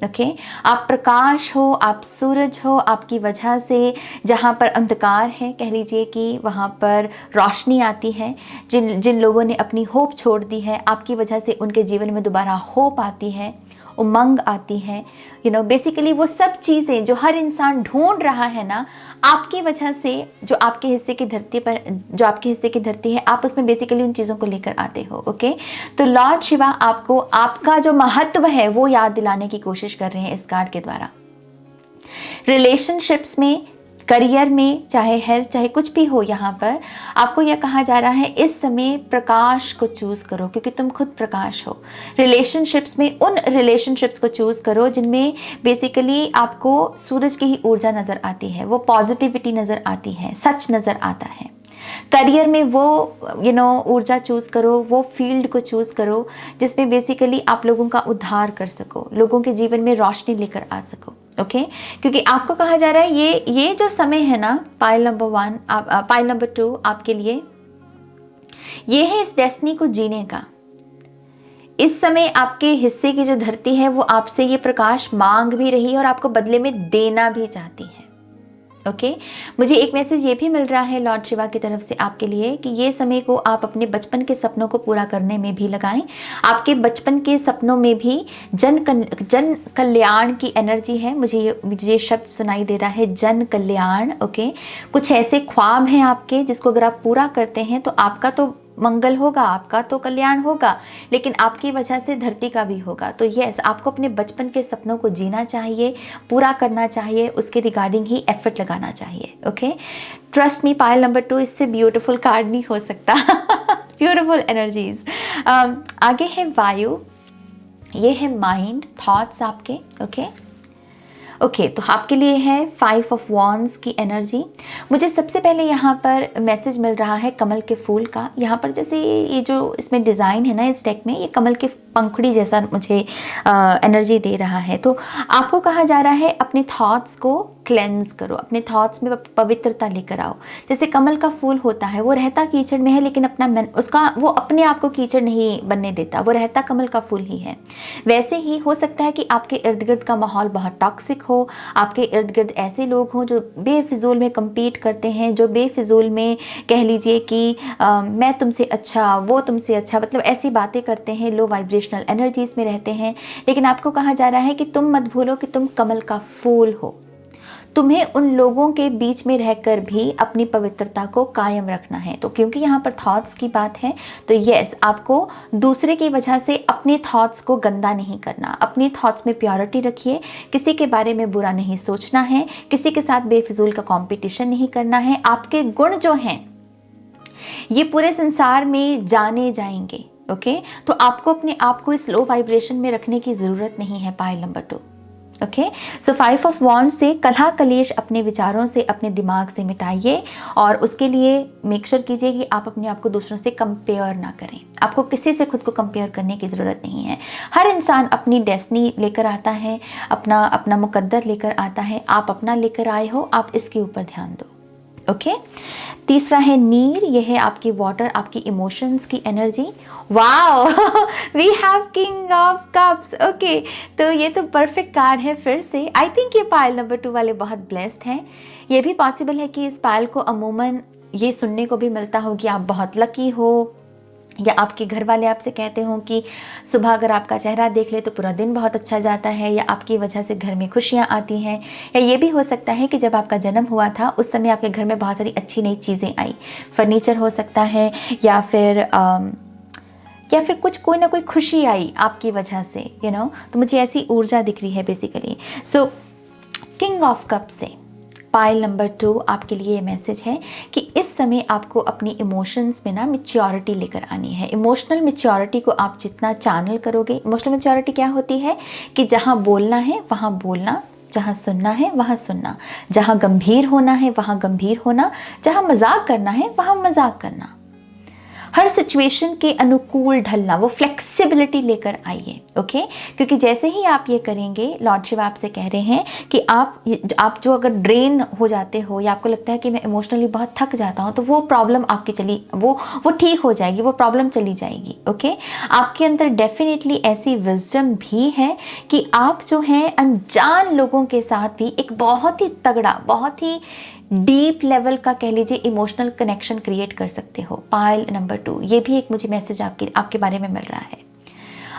S1: ओके, आप प्रकाश हो, आप सूरज हो। आपकी वजह से जहाँ पर अंधकार है, कह लीजिए कि वहाँ पर रोशनी आती है। जिन लोगों ने अपनी होप छोड़ दी है, आपकी वजह से उनके जीवन में दोबारा होप आती है, उमंग आती है। बेसिकली वो सब चीज़ें जो हर इंसान ढूंढ रहा है ना, आपकी वजह से, जो आपके हिस्से की धरती है, आप उसमें बेसिकली उन चीज़ों को लेकर आते हो। ओके, तो लॉर्ड शिवा आपको आपका जो महत्व है वो याद दिलाने की कोशिश कर रहे हैं इस कार्ड के द्वारा। रिलेशनशिप्स में, करियर में, चाहे हेल्थ, चाहे कुछ भी हो, यहाँ पर आपको यह कहा जा रहा है इस समय प्रकाश को चूज़ करो, क्योंकि तुम खुद प्रकाश हो। रिलेशनशिप्स में उन रिलेशनशिप्स को चूज़ करो जिनमें बेसिकली आपको सूरज की ही ऊर्जा नज़र आती है, वो पॉजिटिविटी नज़र आती है, सच नज़र आता है। करियर में वो ऊर्जा चूज़ करो, वो फील्ड को चूज़ करो जिसमें बेसिकली आप लोगों का उद्धार कर सको, लोगों के जीवन में रोशनी लेकर आ सको। ओके, क्योंकि आपको कहा जा रहा है ये जो समय है ना, पाइल नंबर 2 आपके लिए ये है इस डेस्टिनी को जीने का। इस समय आपके हिस्से की जो धरती है वो आपसे ये प्रकाश मांग भी रही है और आपको बदले में देना भी चाहती है। ओके, मुझे एक मैसेज ये भी मिल रहा है लॉर्ड शिवा की तरफ से आपके लिए कि ये समय को आप अपने बचपन के सपनों को पूरा करने में भी लगाएं। आपके बचपन के सपनों में भी जन कल्याण की एनर्जी है। मुझे ये शब्द सुनाई दे रहा है, जन कल्याण। ओके, कुछ ऐसे ख्वाब हैं आपके जिसको अगर आप पूरा करते हैं तो आपका तो मंगल होगा, आपका तो कल्याण होगा, लेकिन आपकी वजह से धरती का भी होगा। तो यस, आपको अपने बचपन के सपनों को जीना चाहिए, पूरा करना चाहिए, उसके रिगार्डिंग ही एफर्ट लगाना चाहिए। Okay, trust me, pile number 2 इससे ब्यूटीफुल कार्ड नहीं हो सकता। Beautiful energies. आगे है वायु, ये है माइंड, थॉट्स आपके। ओके, तो आपके लिए है 5 ऑफ वॉन्ड्स की एनर्जी। मुझे सबसे पहले यहाँ पर मैसेज मिल रहा है कमल के फूल का। यहाँ पर जैसे ये जो इसमें डिज़ाइन है ना इस डेक में, ये कमल के पंखुड़ी जैसा मुझे एनर्जी दे रहा है। तो आपको कहा जा रहा है अपने थॉट्स को क्लेंज करो, अपने थॉट्स में पवित्रता लेकर आओ। जैसे कमल का फूल होता है, वो रहता कीचड़ में है लेकिन वो अपने आप को कीचड़ नहीं बनने देता, वो रहता कमल का फूल ही है। वैसे ही हो सकता है कि आपके इर्द गिर्द का माहौल बहुत टॉक्सिक हो, आपके इर्द गिर्द ऐसे लोग हों जो बेफिजूल में कम्पीट करते हैं, जो बेफिजूल में कह लीजिए कि मैं तुमसे अच्छा, वो तुमसे अच्छा, मतलब ऐसी बातें करते हैं, लो वाइब्रेशनल एनर्जीज में रहते हैं। लेकिन आपको कहा जा रहा है कि तुम मत भूलो कि तुम कमल का फूल हो। तुम्हें उन लोगों के बीच में रहकर भी अपनी पवित्रता को कायम रखना है। तो क्योंकि यहाँ पर थॉट्स की बात है, तो यस, आपको दूसरे की वजह से अपने थॉट्स को गंदा नहीं करना, अपने थॉट्स में प्योरिटी रखिए। किसी के बारे में बुरा नहीं सोचना है, किसी के साथ बेफिजूल का कंपटीशन नहीं करना है। आपके गुण जो हैं ये पूरे संसार में जाने जाएंगे, ओके तो आपको अपने आप को इस लो वाइब्रेशन में रखने की ज़रूरत नहीं है pile number 2। Okay so 5 of wand से कलह कलेश अपने विचारों से, अपने दिमाग से मिटाइए और उसके लिए मेक श्योर कीजिए कि आप अपने आप को दूसरों से कंपेयर ना करें। आपको किसी से खुद को कंपेयर करने की ज़रूरत नहीं है। हर इंसान अपनी डेस्टिनी लेकर आता है, अपना मुकद्दर लेकर आता है। आप अपना लेकर आए हो, आप इसके ऊपर ध्यान दो। ओके तीसरा है नीर, यह है आपकी वाटर, आपकी इमोशंस की energy. Wow we have king of cups. Okay तो ये तो परफेक्ट कार्ड है फिर से। आई थिंक ये पाइल नंबर 2 वाले बहुत ब्लेस्ड हैं। ये भी पॉसिबल है कि इस पाइल को अमूमन ये सुनने को भी मिलता हो कि आप बहुत लकी हो, या आपके घर वाले आपसे कहते हों कि सुबह अगर आपका चेहरा देख ले तो पूरा दिन बहुत अच्छा जाता है, या आपकी वजह से घर में खुशियाँ आती हैं। या ये भी हो सकता है कि जब आपका जन्म हुआ था उस समय आपके घर में बहुत सारी अच्छी नई चीज़ें आई, फर्नीचर हो सकता है, या फिर कोई ना कोई खुशी आई आपकी वजह से, तो मुझे ऐसी ऊर्जा दिख रही है basically. So king of cup से पाइल नंबर 2 आपके लिए ये मैसेज है कि इस समय आपको अपनी इमोशंस में ना मैच्योरिटी लेकर आनी है। इमोशनल मैच्योरिटी को आप जितना चैनल करोगे, इमोशनल मैच्योरिटी क्या होती है कि जहाँ बोलना है वहाँ बोलना, जहाँ सुनना है वहाँ सुनना, जहाँ गंभीर होना है वहाँ गंभीर होना, जहाँ मजाक करना है वहाँ मजाक करना, हर सिचुएशन के अनुकूल ढलना, वो फ्लेक्सिबिलिटी लेकर आइए। ओके क्योंकि जैसे ही आप ये करेंगे, लॉर्ड शिव आपसे कह रहे हैं कि आप जो अगर ड्रेन हो जाते हो या आपको लगता है कि मैं इमोशनली बहुत थक जाता हूँ, तो वो प्रॉब्लम आपकी वो ठीक हो जाएगी, वो प्रॉब्लम चली जाएगी। ओके आपके अंदर डेफिनेटली ऐसी विजडम भी है कि आप जो हैं अनजान लोगों के साथ भी एक बहुत ही तगड़ा, बहुत ही डीप लेवल का कह लीजिए इमोशनल कनेक्शन क्रिएट कर सकते हो। पाइल नंबर 2 ये भी एक मुझे मैसेज आपके बारे में मिल रहा है।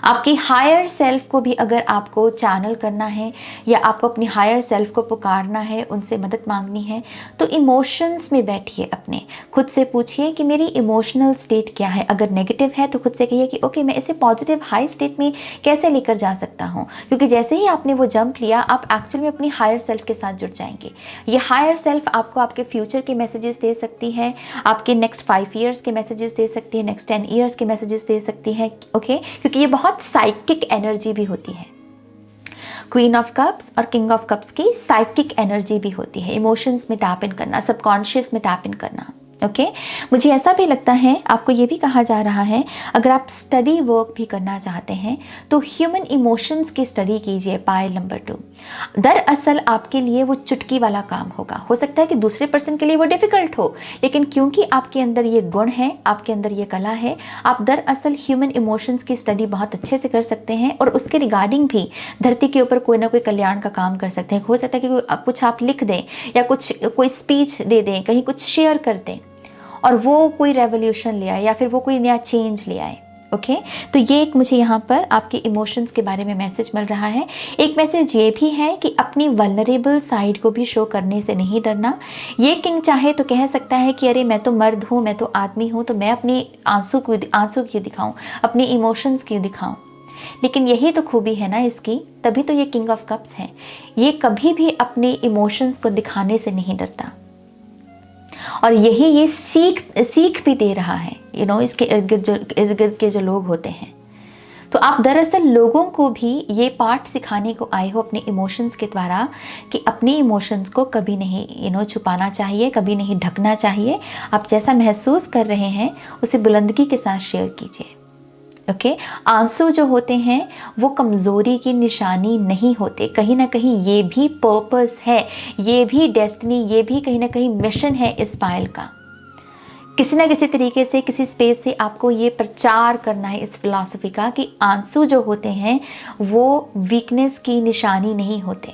S1: आपकी हायर सेल्फ को भी अगर आपको चैनल करना है या आपको अपनी हायर सेल्फ को पुकारना है, उनसे मदद मांगनी है, तो इमोशंस में बैठिए, अपने खुद से पूछिए कि मेरी इमोशनल स्टेट क्या है। अगर नेगेटिव है तो खुद से कहिए कि ओके मैं इसे पॉजिटिव हाई स्टेट में कैसे लेकर जा सकता हूँ, क्योंकि जैसे ही आपने वो जंप लिया आप एक्चुअल में अपनी हायर सेल्फ के साथ जुड़ जाएंगे। ये हायर सेल्फ आपको आपके फ्यूचर के मैसेजेस दे सकती है, आपके नेक्स्ट 5 ईयर्स के मैसेजेस दे सकती है, नेक्स्ट 10 ईयर्स के मैसेजेस दे सकती है। ओके क्योंकि ये बहुत साइकिक एनर्जी भी होती है। क्वीन ऑफ कप्स और किंग ऑफ कप्स की साइकिक एनर्जी भी होती है, इमोशंस में टैप इन करना, सबकॉन्शियस में टैप इन करना। ओके मुझे ऐसा भी लगता है, आपको ये भी कहा जा रहा है, अगर आप स्टडी वर्क भी करना चाहते हैं तो ह्यूमन इमोशंस की स्टडी कीजिए। पाइल नंबर 2 दरअसल आपके लिए वो चुटकी वाला काम होगा। हो सकता है कि दूसरे पर्सन के लिए वो डिफ़िकल्ट हो, लेकिन क्योंकि आपके अंदर ये गुण है, आपके अंदर ये कला है, आप दरअसल ह्यूमन इमोशंस की स्टडी बहुत अच्छे से कर सकते हैं और उसके रिगार्डिंग भी धरती के ऊपर कोई ना कोई कल्याण का काम कर सकते हैं। हो सकता है कि कुछ आप लिख दें या कोई स्पीच दे दें, कहीं कुछ शेयर कर दें और वो कोई रेवोल्यूशन ले आए या फिर वो कोई नया चेंज ले आए। ओके तो ये एक मुझे यहाँ पर आपके इमोशंस के बारे में मैसेज मिल रहा है। एक मैसेज ये भी है कि अपनी वल्नरेबल साइड को भी शो करने से नहीं डरना। ये किंग चाहे तो कह सकता है कि अरे मैं तो मर्द हूँ, मैं तो आदमी हूँ, तो मैं अपनी आंसू क्यों दिखाऊँ, अपनी इमोशंस क्यों दिखाऊँ। लेकिन यही तो खूबी है ना इसकी, तभी तो ये किंग ऑफ कप्स है। ये कभी भी अपने इमोशंस को दिखाने से नहीं डरता और यही ये सीख भी दे रहा है। इसके इर्द गिर्द के जो लोग होते हैं, तो आप दरअसल लोगों को भी ये पार्ट सिखाने को आए हो अपने इमोशंस के द्वारा कि अपने इमोशंस को कभी नहीं छुपाना चाहिए, कभी नहीं ढकना चाहिए। आप जैसा महसूस कर रहे हैं उसे बुलंदगी के साथ शेयर कीजिए। ओके आंसू जो होते हैं वो कमज़ोरी की निशानी नहीं होते, कहीं ना कहीं ये भी पर्पस है, ये भी डेस्टिनी, ये भी कहीं ना कहीं मिशन है इस पायल का। किसी ना किसी तरीके से, किसी स्पेस से आपको ये प्रचार करना है इस फिलॉसफी का कि आंसू जो होते हैं वो वीकनेस की निशानी नहीं होते।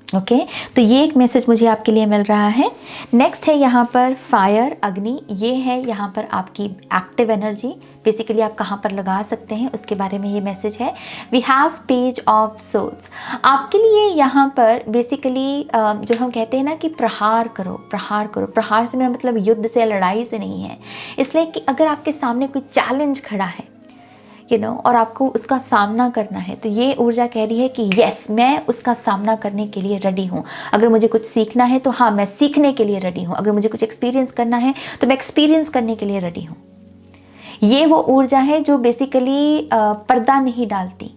S1: ओके तो ये एक मैसेज मुझे आपके लिए मिल रहा है। नेक्स्ट है यहाँ पर फायर, अग्नि। ये है यहाँ पर आपकी एक्टिव एनर्जी, बेसिकली आप कहाँ पर लगा सकते हैं उसके बारे में ये मैसेज है। We have page of swords. आपके लिए यहाँ पर बेसिकली जो हम कहते हैं ना कि प्रहार करो, प्रहार करो। प्रहार से मेरा मतलब युद्ध से, लड़ाई से नहीं है। इसलिए कि अगर आपके सामने कोई चैलेंज खड़ा है और आपको उसका सामना करना है, तो ये ऊर्जा कह रही है कि यस मैं उसका सामना करने के लिए रेडी हूँ। अगर मुझे कुछ सीखना है तो हाँ मैं सीखने के लिए रेडी हूँ। अगर मुझे कुछ एक्सपीरियंस करना है तो मैं एक्सपीरियंस करने के लिए रेडी हूँ। ये वो ऊर्जा है जो बेसिकली पर्दा नहीं डालती,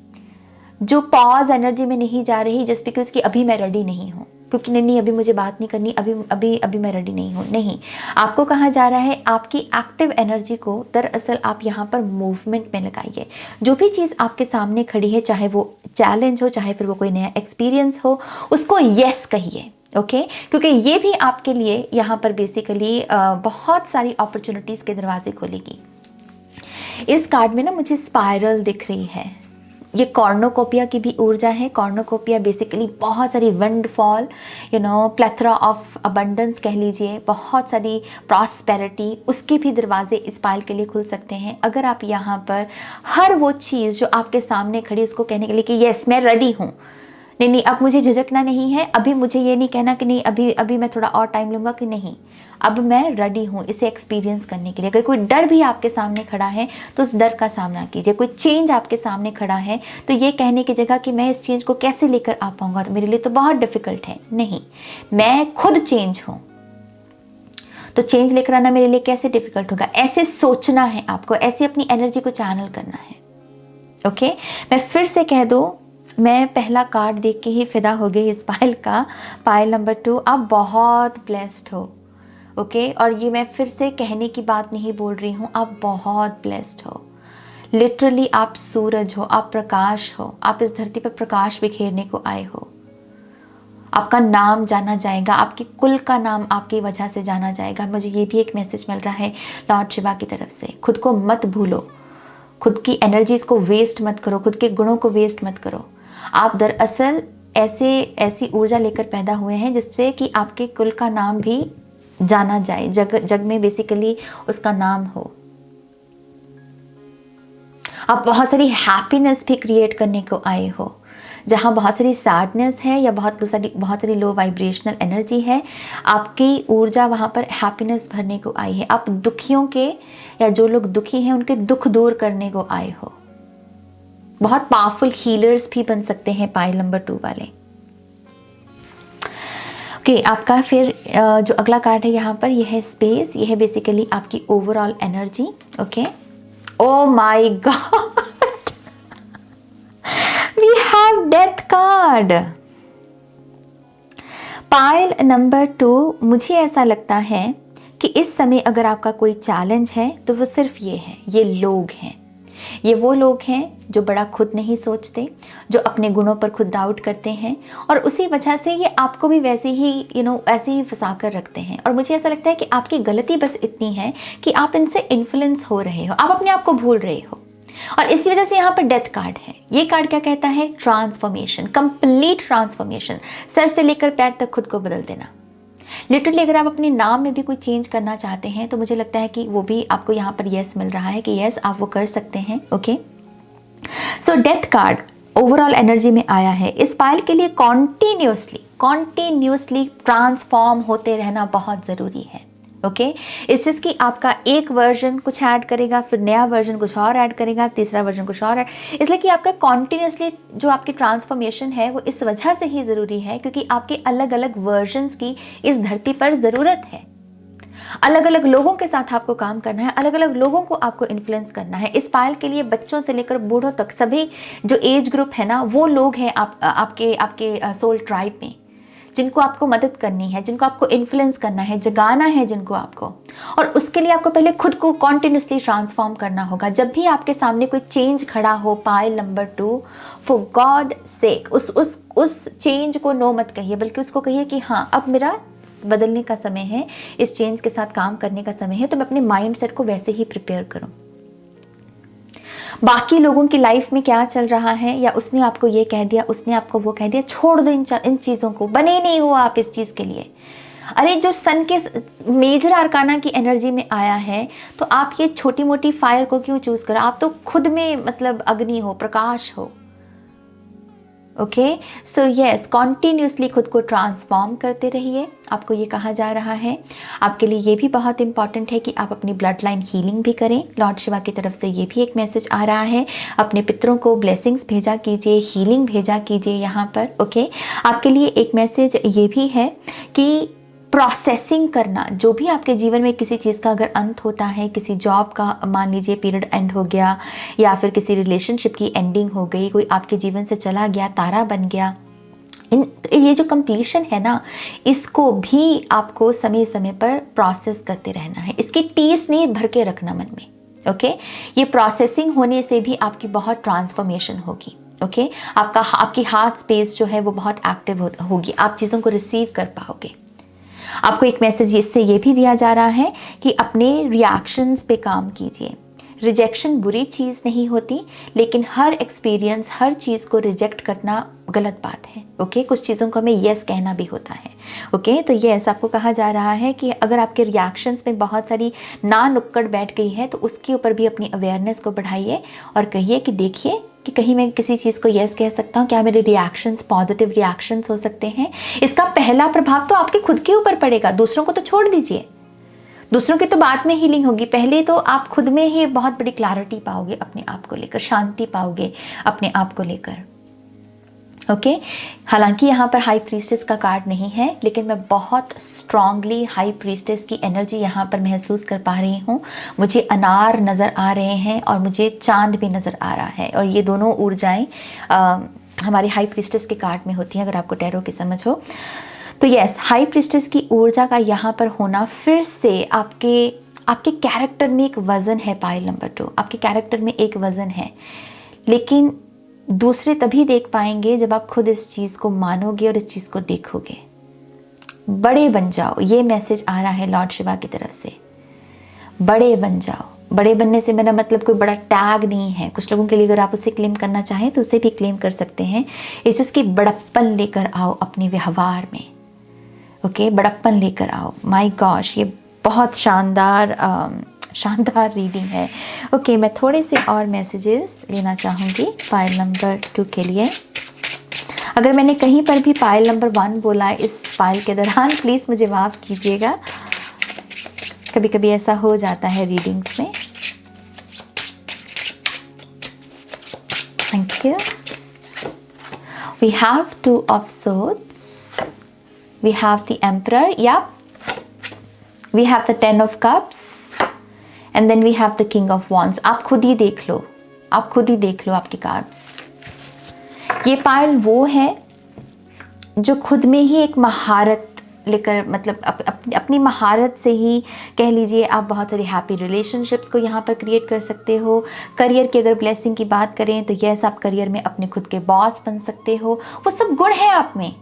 S1: जो पॉज एनर्जी में नहीं जा रही जस्ट बिकॉज कि अभी मैं रेडी नहीं हूँ, क्योंकि नहीं अभी मुझे बात नहीं करनी, अभी अभी अभी मैं रेडी नहीं हूँ। नहीं, आपको कहा जा रहा है आपकी एक्टिव एनर्जी को दरअसल आप यहाँ पर मूवमेंट में लगाइए। जो भी चीज़ आपके सामने खड़ी है, चाहे वो चैलेंज हो, चाहे फिर वो कोई नया एक्सपीरियंस हो, उसको यस कहिए। ओके क्योंकि ये भी आपके लिए यहाँ पर बेसिकली बहुत सारी अपॉर्चुनिटीज़ के दरवाजे खोलेगी। इस कार्ड में ना मुझे स्पाइरल दिख रही है, ये कॉर्नोकोपिया की भी ऊर्जा है। कॉर्नोकोपिया बेसिकली बहुत सारी विंडफॉल, प्लेथरा ऑफ अबंडेंस कह लीजिए, बहुत सारी प्रॉस्पेरिटी, उसके भी दरवाजे इस पायल के लिए खुल सकते हैं अगर आप यहाँ पर हर वो चीज़ जो आपके सामने खड़ी उसको कहने के लिए कि यस मैं रेडी हूँ, नहीं अब मुझे झिझकना नहीं है, अभी मुझे ये नहीं कहना कि नहीं अभी मैं थोड़ा और टाइम लूँगा, कि नहीं अब मैं रेडी हूँ इसे एक्सपीरियंस करने के लिए। अगर कोई डर भी आपके सामने खड़ा है तो उस डर का सामना कीजिए। कोई चेंज आपके सामने खड़ा है तो ये कहने की जगह कि मैं इस चेंज को कैसे लेकर आ पाऊँगा, तो मेरे लिए तो बहुत डिफिकल्ट है, नहीं मैं खुद चेंज हूँ तो चेंज लेकर आना मेरे लिए कैसे डिफिकल्ट होगा। ऐसे सोचना है आपको, ऐसे अपनी एनर्जी को चैनल करना है। ओके मैं फिर से कह दूँ, मैं पहला कार्ड देख के ही फिदा हो गई इस पायल का, पायल नंबर 2। आप बहुत ब्लेस्ड हो। ओके और ये मैं फिर से कहने की बात नहीं बोल रही हूँ, आप बहुत ब्लेस्ड हो। लिटरली आप सूरज हो, आप प्रकाश हो, आप इस धरती पर प्रकाश बिखेरने को आए हो। आपका नाम जाना जाएगा, आपके कुल का नाम आपकी वजह से जाना जाएगा। मुझे ये भी एक मैसेज मिल रहा है लॉर्ड शिवा की तरफ से। खुद को मत भूलो, खुद की एनर्जीज को वेस्ट मत करो, खुद के गुणों को वेस्ट मत करो। आप दरअसल ऐसी ऊर्जा लेकर पैदा हुए हैं जिससे कि आपके कुल का नाम भी जाना जाए, जग में बेसिकली उसका नाम हो। आप बहुत सारी हैप्पीनेस भी क्रिएट करने को आए हो। जहाँ बहुत सारी सैडनेस है या बहुत सारी लो वाइब्रेशनल एनर्जी है, आपकी ऊर्जा वहाँ पर हैप्पीनेस भरने को आई है। आप दुखियों के या जो लोग दुखी हैं उनके दुख दूर करने को आए हो। बहुत पावरफुल हीलर्स भी बन सकते हैं पायल नंबर 2 वाले। ओके आपका फिर जो अगला कार्ड है यहाँ पर, यह है स्पेस। यह है बेसिकली आपकी overall energy. Okay oh my God, we have death card. Pile number 2, मुझे ऐसा लगता है कि इस समय अगर आपका कोई चैलेंज है तो वो सिर्फ ये है, ये लोग हैं। ये वो लोग हैं जो बड़ा खुद नहीं सोचते, जो अपने गुणों पर खुद डाउट करते हैं और उसी वजह से ये आपको भी वैसे ही ऐसे ही फंसा कर रखते हैं। और मुझे ऐसा लगता है कि आपकी गलती बस इतनी है कि आप इनसे इन्फ्लुएंस हो रहे हो, आप अपने आप को भूल रहे हो और इसी वजह से यहाँ पर डेथ कार्ड है। ये कार्ड क्या कहता है? ट्रांसफॉर्मेशन, कंप्लीट ट्रांसफॉर्मेशन, सर से लेकर पैर तक खुद को बदल देना। लिटरली अगर आप अपने नाम में भी कोई चेंज करना चाहते हैं तो मुझे लगता है कि वो भी आपको यहाँ पर यस मिल रहा है कि यस आप वो कर सकते हैं। Okay so death card overall energy में आया है। इस पायल के लिए कॉन्टिन्यूसली ट्रांसफॉर्म होते रहना बहुत ज़रूरी है। ओके इस चीज़ की आपका एक वर्जन कुछ ऐड करेगा, फिर नया वर्जन कुछ और ऐड करेगा, तीसरा वर्जन कुछ और ऐड, इसलिए कि आपका कॉन्टिन्यूसली जो आपकी ट्रांसफॉर्मेशन है वो इस वजह से ही ज़रूरी है क्योंकि आपके अलग अलग वर्जन्स की इस धरती पर ज़रूरत है। अलग अलग लोगों के साथ आपको काम करना है, अलग अलग लोगों को आपको इन्फ्लुएंस करना है। इस पायल के लिए बच्चों से लेकर बूढ़ों तक सभी जो एज ग्रुप है ना, वो लोग हैं आपके सोल ट्राइब में जिनको आपको मदद करनी है, जिनको आपको इन्फ्लुएंस करना है, जगाना है जिनको आपको, और उसके लिए आपको पहले खुद को कॉन्टिन्यूसली ट्रांसफॉर्म करना होगा। जब भी आपके सामने कोई चेंज खड़ा हो पायल नंबर 2, फॉर गॉड सेक उस चेंज को नो मत कहिए, बल्कि उसको कहिए कि हाँ अब मेरा बदलने का समय है, इस चेंज के साथ काम करने का समय है, तो मैं अपने माइंड सेट को वैसे ही प्रिपेयर करूं। बाकी लोगों की लाइफ में क्या चल रहा है या उसने आपको ये कह दिया, उसने आपको वो कह दिया, छोड़ दो इन चीज़ों को, बने नहीं हो आप इस चीज़ के लिए। अरे जो सन के मेजर आर्काना की एनर्जी में आया है तो आप ये छोटी मोटी फायर को क्यों चूज़ करो? आप तो खुद में मतलब अग्नि हो, प्रकाश हो। ओके सो यस, कॉन्टिन्यूसली खुद को ट्रांसफॉर्म करते रहिए, आपको ये कहा जा रहा है। आपके लिए ये भी बहुत इंपॉर्टेंट है कि आप अपनी ब्लड लाइन हीलिंग भी करें। लॉर्ड शिवा की तरफ से ये भी एक मैसेज आ रहा है, अपने पितरों को ब्लेसिंग्स भेजा कीजिए, हीलिंग भेजा कीजिए यहाँ पर। ओके आपके लिए एक मैसेज ये भी है कि प्रोसेसिंग करना, जो भी आपके जीवन में किसी चीज़ का अगर अंत होता है, किसी जॉब का मान लीजिए पीरियड एंड हो गया, या फिर किसी रिलेशनशिप की एंडिंग हो गई, कोई आपके जीवन से चला गया, तारा बन गया, ये जो कंप्लीशन है ना, इसको भी आपको समय समय पर प्रोसेस करते रहना है। इसकी टीस नहीं भर के रखना मन में, ओके। ये प्रोसेसिंग होने से भी आपकी बहुत ट्रांसफॉर्मेशन होगी, ओके। आपकी हार्ट स्पेस जो है वो बहुत एक्टिव होगी, आप चीज़ों को रिसीव कर पाओगे। आपको एक मैसेज इससे ये भी दिया जा रहा है कि अपने रिएक्शंस पे काम कीजिए। रिजेक्शन बुरी चीज़ नहीं होती, लेकिन हर एक्सपीरियंस, हर चीज़ को रिजेक्ट करना गलत बात है, ओके। कुछ चीज़ों को हमें यस कहना भी होता है, ओके। तो यस आपको कहा जा रहा है कि अगर आपके रिएक्शंस में बहुत सारी ना नुक्कड़ बैठ गई है तो उसके ऊपर भी अपनी अवेयरनेस को बढ़ाइए और कहिए कि देखिए कि कहीं मैं किसी चीज़ को यस कह सकता हूँ, क्या मेरे रिएक्शंस पॉजिटिव रिएक्शंस हो सकते हैं। इसका पहला प्रभाव तो आपके खुद के ऊपर पड़ेगा, दूसरों को तो छोड़ दीजिए, दूसरों की तो बाद में हीलिंग होगी, पहले तो आप खुद में ही बहुत बड़ी क्लैरिटी पाओगे अपने आप को लेकर, शांति पाओगे अपने आप को लेकर, ओके। हालांकि यहाँ पर हाई प्रीस्टेस का कार्ड नहीं है, लेकिन मैं बहुत स्ट्रांगली हाई प्रीस्टेस की एनर्जी यहाँ पर महसूस कर पा रही हूँ। मुझे अनार नज़र आ रहे हैं और मुझे चांद भी नज़र आ रहा है, और ये दोनों ऊर्जाएं हमारी हाई प्रीस्टेस के कार्ड में होती हैं, अगर आपको टैरो की समझ हो तो। यस, हाई प्रीस्टेस की ऊर्जा का यहाँ पर होना फिर से आपके कैरेक्टर में एक वज़न है। पाइल नंबर 2, आपके कैरेक्टर में एक वज़न है, लेकिन दूसरे तभी देख पाएंगे जब आप खुद इस चीज़ को मानोगे और इस चीज़ को देखोगे। बड़े बन जाओ, ये मैसेज आ रहा है लॉर्ड शिवा की तरफ से। बड़े बन जाओ। बड़े बनने से मेरा मतलब कोई बड़ा टैग नहीं है। कुछ लोगों के लिए अगर आप उसे क्लेम करना चाहें तो उसे भी क्लेम कर सकते हैं। इस चीज़ की बड़प्पन लेकर आओ अपने व्यवहार में, ओके। बड़प्पन लेकर आओ। माय गॉश, ये बहुत शानदार रीडिंग है, ओके। मैं थोड़े से और मैसेजेस लेना चाहूँगी पाइल नंबर 2 के लिए। अगर मैंने कहीं पर भी पाइल नंबर 1 बोला इस पाइल के दौरान, प्लीज़ मुझे माफ़ कीजिएगा, कभी कभी ऐसा हो जाता है रीडिंग्स में। Thank you. We have 2 of swords, we have the emperor, या we have the 10 of cups, and then we have the king of wands. आप खुद ही देख लो, आप खुद ही देख लो आपके कार्ड्स। ये पाइल वो है जो खुद में ही एक महारत लेकर, मतलब अपनी महारत से ही कह लीजिए आप बहुत सारी हैप्पी रिलेशनशिप्स को यहाँ पर क्रिएट कर सकते हो। करियर की अगर ब्लेसिंग की बात करें तो यस, आप करियर में अपने खुद के बॉस बन सकते हो। वो सब गुण है आप में,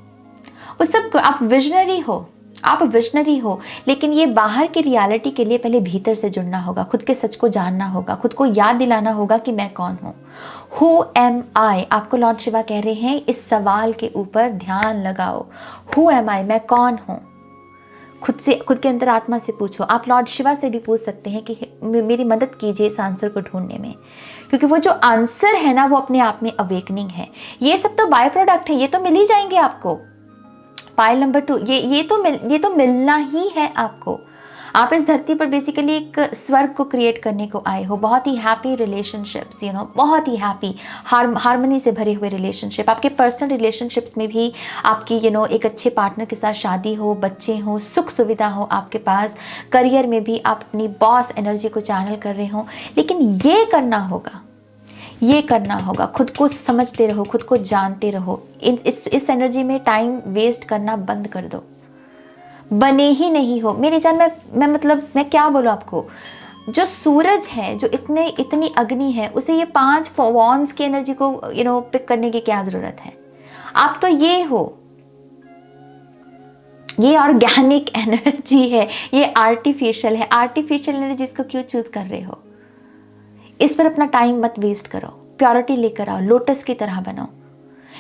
S1: वो सब, आप विजनरी हो, आप विजनरी हो। लेकिन ये बाहर की रियलिटी के लिए पहले भीतर से जुड़ना होगा, खुद के सच को जानना होगा, खुद को याद दिलाना होगा कि मैं कौन हूँ। Who am I? आपको लॉर्ड शिवा कह रहे हैं इस सवाल के ऊपर ध्यान लगाओ। Who am I? मैं कौन हूँ? खुद से, खुद के अंतर आत्मा से पूछो। आप लॉर्ड शिवा से भी पूछ सकते हैं कि मेरी मदद कीजिए इस आंसर को ढूंढने में, क्योंकि वो जो आंसर है ना वो अपने आप में अवेकनिंग है। ये सब तो बाय प्रोडक्ट है, ये तो मिल ही जाएंगे आपको। पाइल नंबर 2, ये तो मिलना ही है आपको। आप इस धरती पर बेसिकली एक स्वर्ग को क्रिएट करने को आए हो। बहुत ही हैप्पी रिलेशनशिप्स, बहुत ही हैप्पी हार्मनी से भरे हुए रिलेशनशिप। आपके पर्सनल रिलेशनशिप्स में भी आपकी एक अच्छे पार्टनर के साथ शादी हो, बच्चे हो, सुख सुविधा हो आपके पास। करियर में भी आप अपनी बॉस एनर्जी को चैनल कर रहे हो। लेकिन ये करना होगा, खुद को समझते रहो, खुद को जानते रहो। इस एनर्जी में टाइम वेस्ट करना बंद कर दो। बने ही नहीं हो मेरी जान। मैं क्या बोलूँ आपको, जो सूरज है, जो इतनी अग्नि है, उसे ये 5 वॉन्ड्स की एनर्जी को पिक करने की क्या जरूरत है। आप तो ये हो, ये ऑर्गेनिक एनर्जी है, ये आर्टिफिशियल है। आर्टिफिशियल एनर्जी को क्यों चूज कर रहे हो? इस पर अपना टाइम मत वेस्ट करो, प्योरिटी लेकर आओ, लोटस की तरह बनो।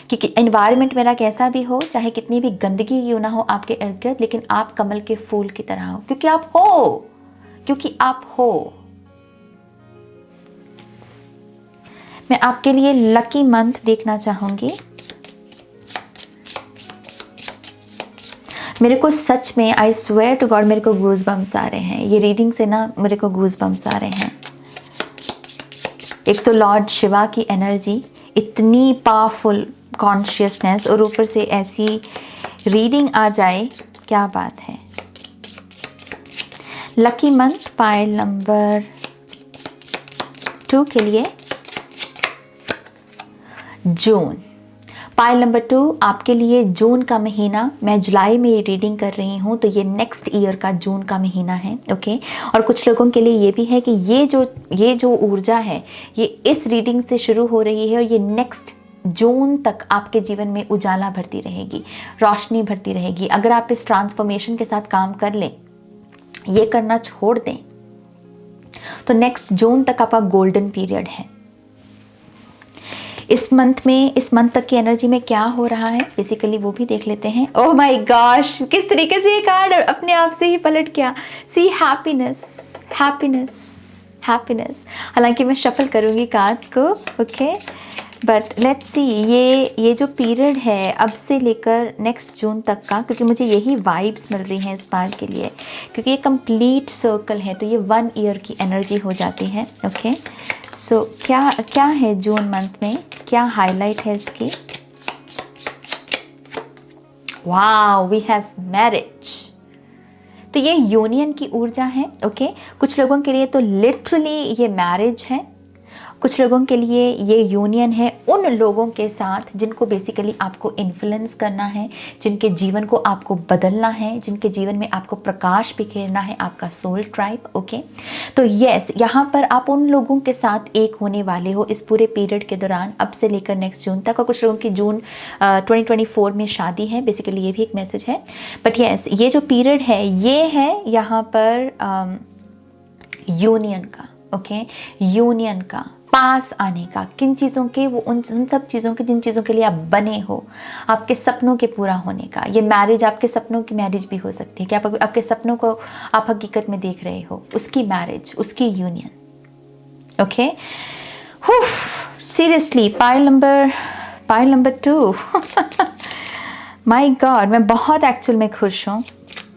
S1: क्योंकि एनवायरनमेंट मेरा कैसा भी हो, चाहे कितनी भी गंदगी क्यों ना हो आपके इर्द गिर्द, लेकिन आप कमल के फूल की तरह हो, क्योंकि आप हो। मैं आपके लिए लकी मंथ देखना चाहूंगी। मेरे को सच में, आई स्वेयर टू गॉड, मेरे को गूज बम्स आ रहे हैं। ये रीडिंग से ना मेरे को गूज बम्स आ रहे हैं। एक तो लॉर्ड शिवा की एनर्जी, इतनी पावरफुल कॉन्शियसनेस, और ऊपर से ऐसी रीडिंग आ जाए, क्या बात है। लकी मंथ पाइल नंबर 2 के लिए जून। पाइल नंबर 2 आपके लिए जून का महीना, मैं जुलाई में ये रीडिंग कर रही हूँ तो ये नेक्स्ट ईयर का जून का महीना है, ओके। और कुछ लोगों के लिए ये भी है कि ये जो ऊर्जा है ये इस रीडिंग से शुरू हो रही है और ये नेक्स्ट जून तक आपके जीवन में उजाला भरती रहेगी, रोशनी भरती रहेगी। अगर आप इस ट्रांसफॉर्मेशन के साथ काम कर लें, ये करना छोड़ दें, तो नेक्स्ट जून तक आपका गोल्डन पीरियड है। इस मंथ तक की एनर्जी में क्या हो रहा है बेसिकली वो भी देख लेते हैं। ओह माय गॉश, किस तरीके से ये कार्ड अपने आप से ही पलट गया। सी हैप्पीनेस, हैप्पीनेस, हैप्पीनेस। हालांकि मैं शफल करूंगी कार्ड्स को, ओके, बट लेट्स सी ये जो पीरियड है अब से लेकर नेक्स्ट जून तक का, क्योंकि मुझे यही वाइब्स मिल रही हैं इस बार के लिए, क्योंकि ये कंप्लीट सर्कल है तो ये 1 ईयर की एनर्जी हो जाती है, ओके। सो क्या है जून मंथ में, क्या हाईलाइट है इसकी? Wow, we have marriage. तो ये यूनियन की ऊर्जा है, ओके। कुछ लोगों के लिए तो लिटरली ये मैरिज है, कुछ लोगों के लिए ये यूनियन है उन लोगों के साथ जिनको बेसिकली आपको इन्फ्लुएंस करना है, जिनके जीवन को आपको बदलना है, जिनके जीवन में आपको प्रकाश बिखेरना है, आपका सोल ट्राइब, ओके। तो यस, यहाँ पर आप उन लोगों के साथ एक होने वाले हो इस पूरे पीरियड के दौरान, अब से लेकर नेक्स्ट जून तक। और कुछ लोगों की जून 2024 में शादी है, बेसिकली ये भी एक मैसेज है। बट यस, ये जो पीरियड है ये है यहाँ पर यूनियन का, ओके, यूनियन का, पास आने का, किन चीज़ों के, वो उन सब चीज़ों के जिन चीज़ों के लिए आप बने हो, आपके सपनों के पूरा होने का। ये मैरिज आपके सपनों की मैरिज भी हो सकती है कि आपके सपनों को आप हकीकत में देख रहे हो, उसकी मैरिज, उसकी union, okay. Seriously pile number 2 my God, मैं बहुत एक्चुअल में खुश हूँ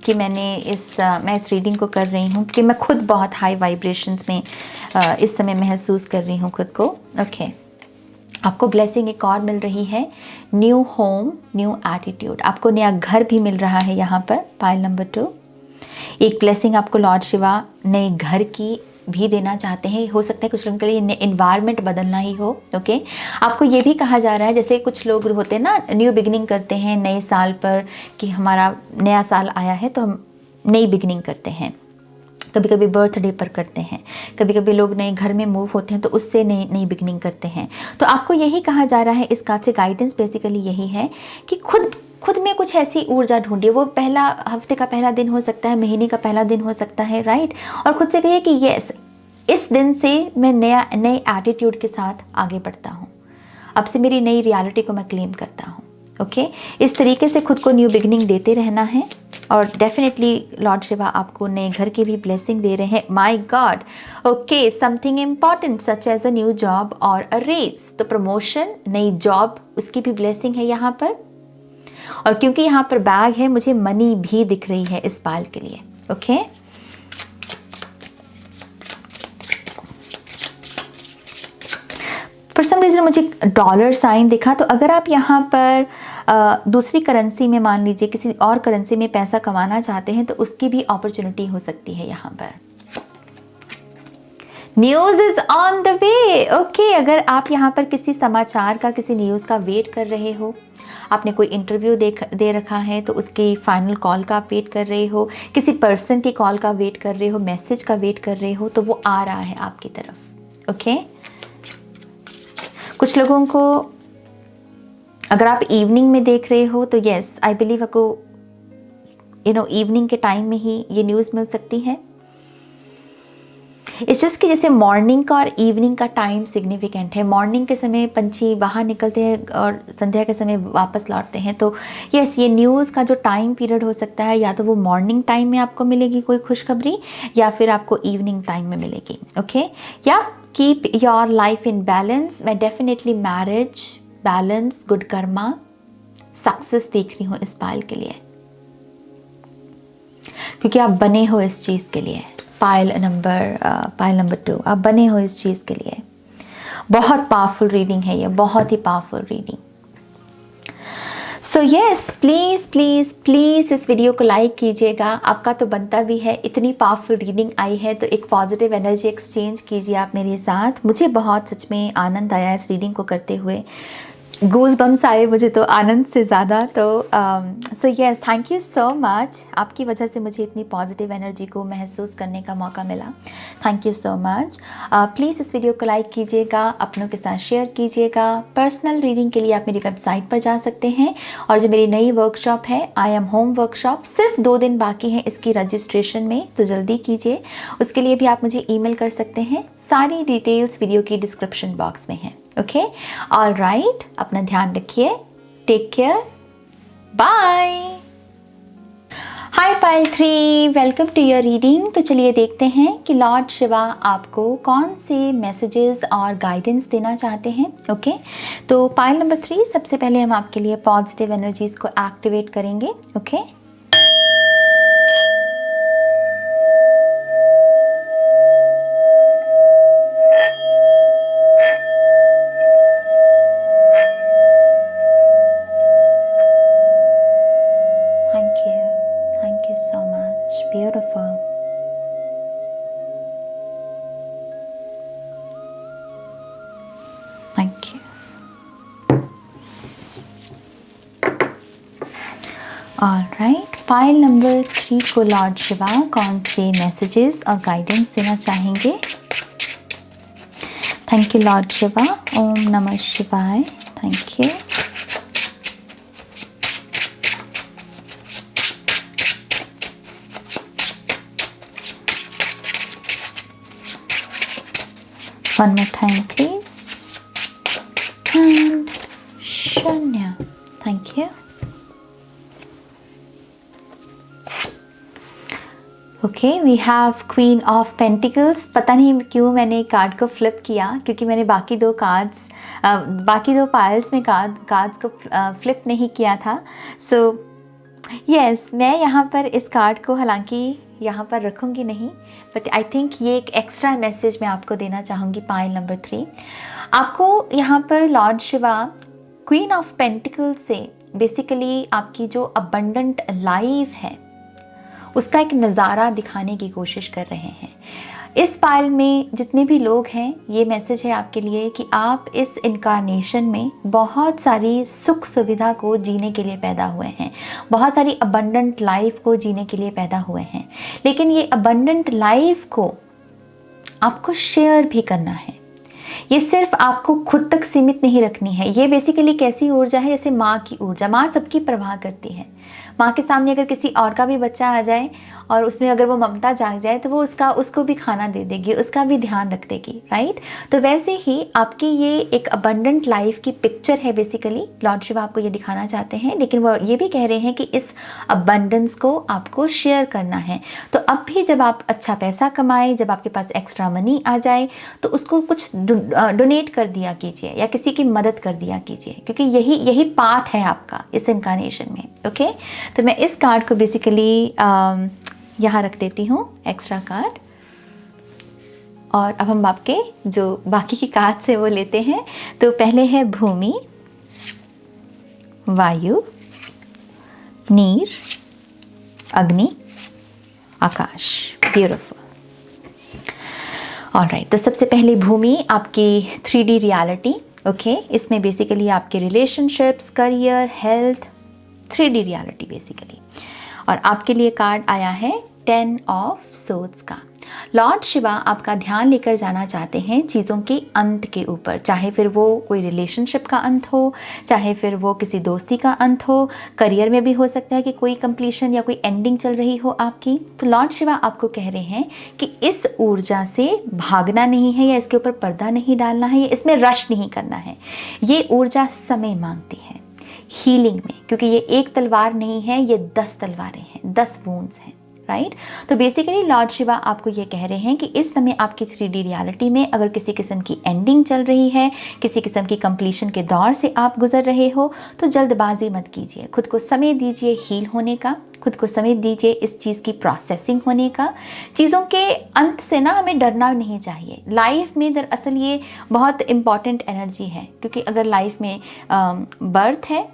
S1: कि मैं इस रीडिंग को कर रही हूँ, क्योंकि मैं खुद बहुत हाई वाइब्रेशंस में इस समय महसूस कर रही हूँ खुद को, ओके। आपको ब्लेसिंग एक और मिल रही है, न्यू होम, न्यू एटीट्यूड। आपको नया घर भी मिल रहा है यहाँ पर पाइल नंबर 2। एक ब्लेसिंग आपको लॉर्ड शिवा नए घर की भी देना चाहते हैं। हो सकता है कुछ लोगों के लिए इन्वायरमेंट बदलना ही हो, ओके। आपको ये भी कहा जा रहा है, जैसे कुछ लोग होते हैं ना, न्यू बिगिनिंग करते हैं नए साल पर, कि हमारा नया साल आया है तो हम नई बिगिनिंग करते हैं। कभी कभी बर्थडे पर करते हैं, कभी कभी लोग नए घर में मूव होते हैं तो उससे नई बिगिनिंग करते हैं। तो आपको यही कहा जा रहा है, इस कार्ड से गाइडेंस बेसिकली यही है कि खुद में कुछ ऐसी ऊर्जा ढूंढिए। वो पहला हफ्ते का पहला दिन हो सकता है, महीने का पहला दिन हो सकता है, राइट। और खुद से कहिए कि यस, इस दिन से मैं नए एटीट्यूड के साथ आगे बढ़ता हूँ, अब से मेरी नई रियलिटी को मैं क्लेम करता हूँ, ओके। इस तरीके से खुद को न्यू बिगिनिंग देते रहना है। और डेफिनेटली लॉर्ड शिवा आपको नए घर की भी ब्लेसिंग दे रहे हैं। My God, okay, something important such as a new job और अ रेज। तो प्रमोशन, नई जॉब, उसकी भी ब्लेसिंग है यहाँ पर। और क्योंकि यहाँ पर बैग है, मुझे मनी भी दिख रही है इस बाल के लिए, ओके। फॉर सम रीज़न मुझे डॉलर साइन दिखा। तो अगर आप यहाँ पर दूसरी करेंसी में, मान लीजिए किसी और करेंसी में पैसा कमाना चाहते हैं तो उसकी भी अपॉर्चुनिटी हो सकती है यहाँ पर। News is on the way, okay. अगर आप यहाँ पर किसी समाचार का, किसी न्यूज़ का वेट कर रहे हो, आपने कोई इंटरव्यू दे रखा है तो उसकी फाइनल कॉल का आप वेट कर रहे हो, किसी पर्सन की कॉल का वेट कर रहे हो, मैसेज का वेट कर रहे हो, तो वो आ रहा है आपकी तरफ, ओके। कुछ लोगों को अगर आप इवनिंग में देख रहे हो तो यस, आई बिलीव आपको इवनिंग के टाइम में ही ये न्यूज़ मिल सकती है। इट्स जस्ट कि जैसे मॉर्निंग का और इवनिंग का टाइम सिग्निफिकेंट है। मॉर्निंग के समय पंछी बाहर निकलते हैं और संध्या के समय वापस लौटते हैं। तो यस, ये न्यूज़ का जो टाइम पीरियड हो सकता है, या तो वो मॉर्निंग टाइम में आपको मिलेगी कोई खुशखबरी, या फिर आपको इवनिंग टाइम में मिलेगी, ओके। या keep your life in balance. मैं definitely marriage, balance, good karma, success देख रही हूँ इस पाइल के लिए, क्योंकि आप बने हो इस चीज़ के लिए। पाइल नंबर 2, आप बने हो इस चीज़ के लिए। बहुत पावरफुल रीडिंग है ये, बहुत ही powerful reading. So yes, please please please इस वीडियो को लाइक कीजिएगा, आपका तो बनता भी है। इतनी पावरफुल रीडिंग आई है तो एक पॉजिटिव एनर्जी एक्सचेंज कीजिए आप मेरे साथ। मुझे बहुत सच में आनंद आया इस रीडिंग को करते हुए, गूज बम्स आए मुझे तो आनंद से ज़्यादा। तो so yes, thank you so much. आपकी वजह से मुझे इतनी पॉजिटिव एनर्जी को महसूस करने का मौका मिला। Thank you so much. Please इस वीडियो को लाइक कीजिएगा, अपनों के साथ शेयर कीजिएगा। पर्सनल रीडिंग के लिए आप मेरी वेबसाइट पर जा सकते हैं, और जो मेरी नई वर्कशॉप है आई एम होम वर्कशॉप, सिर्फ 2 दिन बाकी हैं इसकी रजिस्ट्रेशन में, तो जल्दी कीजिए। उसके लिए भी आप मुझे ईमेल कर सकते हैं। सारी डिटेल्स वीडियो की डिस्क्रिप्शन बॉक्स में हैं। ओके, ऑल राइट, अपना ध्यान रखिए, take care, bye. Hi pile 3, welcome to your reading. तो चलिए देखते हैं कि लॉर्ड शिवा आपको कौन से मैसेजेस और गाइडेंस देना चाहते हैं। ओके, तो पाइल नंबर 3, सबसे पहले हम आपके लिए पॉजिटिव एनर्जीज को एक्टिवेट करेंगे। Okay, thank you so much, beautiful. Thank you. Alright, file number 3 को लॉर्ड शिवा कौन से मैसेजेस और गाइडेंस देना चाहेंगे। थैंक यू लॉर्ड शिवा, ओम नमः शिवाय। Thank you. One more time please, and Shanya, thank you. Okay, we have queen of pentacles. पता नहीं क्यों मैंने कार्ड को फ्लिप किया, क्योंकि मैंने बाकी दो पाइल्स में कार्ड्स को फ्लिप नहीं किया था। सो यस, मैं यहाँ पर इस कार्ड को हालांकि यहाँ पर रखूँगी नहीं, बट आई थिंक ये एक एक्स्ट्रा मैसेज मैं आपको देना चाहूँगी। पाइल नंबर 3, आपको यहाँ पर Lord Shiva queen of pentacle से बेसिकली आपकी जो अबंडेंट लाइफ है उसका एक नज़ारा दिखाने की कोशिश कर रहे हैं। इस पाइल में जितने भी लोग हैं, ये मैसेज है आपके लिए कि आप इस इनकारनेशन में बहुत सारी सुख सुविधा को जीने के लिए पैदा हुए हैं, बहुत सारी अबंडेंट लाइफ को जीने के लिए पैदा हुए हैं। लेकिन ये अबंडेंट लाइफ को आपको शेयर भी करना है। ये सिर्फ आपको खुद तक सीमित नहीं रखनी है। ये बेसिकली कैसी ऊर्जा है, जैसे माँ की ऊर्जा। माँ सबकी परवाह करती है। माँ के सामने अगर किसी और का भी बच्चा आ जाए और उसमें अगर वो ममता जाग जाए तो वो उसको भी खाना दे देगी, उसका भी ध्यान रख देगी, राइट। तो वैसे ही आपकी ये एक अबंडेंट लाइफ की पिक्चर है बेसिकली। लॉर्ड शिवा आपको ये दिखाना चाहते हैं, लेकिन वो ये भी कह रहे हैं कि इस अबंडेंस को आपको शेयर करना है। तो अब भी जब आप अच्छा पैसा कमाएं, जब आपके पास एक्स्ट्रा मनी आ जाए, तो उसको कुछ डोनेट कर दिया कीजिए या किसी की मदद कर दिया कीजिए, क्योंकि यही पाथ है आपका इस इनकारनेशन में। ओके, तो मैं इस कार्ड को बेसिकली यहाँ रख देती हूँ, एक्स्ट्रा कार्ड। और अब हम आपके जो बाकी की कार्ड्स है वो लेते हैं। तो पहले है भूमि, वायु, नीर, अग्नि, आकाश। ब्यूटीफुल। ऑलराइट, तो सबसे पहले भूमि, आपकी 3D रियलिटी। ओके, इसमें बेसिकली आपके relationships, career, health, 3D reality basically. और आपके लिए कार्ड आया है 10 ऑफ सोर्ड्स का। लॉर्ड शिवा आपका ध्यान लेकर जाना चाहते हैं चीज़ों के अंत के ऊपर, चाहे फिर वो कोई रिलेशनशिप का अंत हो, चाहे फिर वो किसी दोस्ती का अंत हो, करियर में भी हो सकता है कि कोई कंप्लीशन या कोई एंडिंग चल रही हो आपकी। तो लॉर्ड शिवा आपको कह रहे हैं कि इस ऊर्जा से भागना नहीं है या इसके ऊपर पर्दा नहीं डालना है, या इसमें रश नहीं करना है। ये ऊर्जा समय मांगती है हीलिंग में, क्योंकि ये एक तलवार नहीं है, ये 10 तलवारें हैं, 10 वूंड्स हैं, राइट। तो बेसिकली लॉर्ड शिवा आपको ये कह रहे हैं कि इस समय आपकी 3D रियलिटी में अगर किसी किस्म की एंडिंग चल रही है, किसी किस्म की कंप्लीशन के दौर से आप गुजर रहे हो, तो जल्दबाजी मत कीजिए। खुद को समय दीजिए हील होने का, खुद को समय दीजिए इस चीज़ की प्रोसेसिंग होने का। चीज़ों के अंत से ना हमें डरना नहीं चाहिए। लाइफ में दरअसल ये बहुत इम्पॉर्टेंट एनर्जी है, क्योंकि अगर लाइफ में बर्थ है,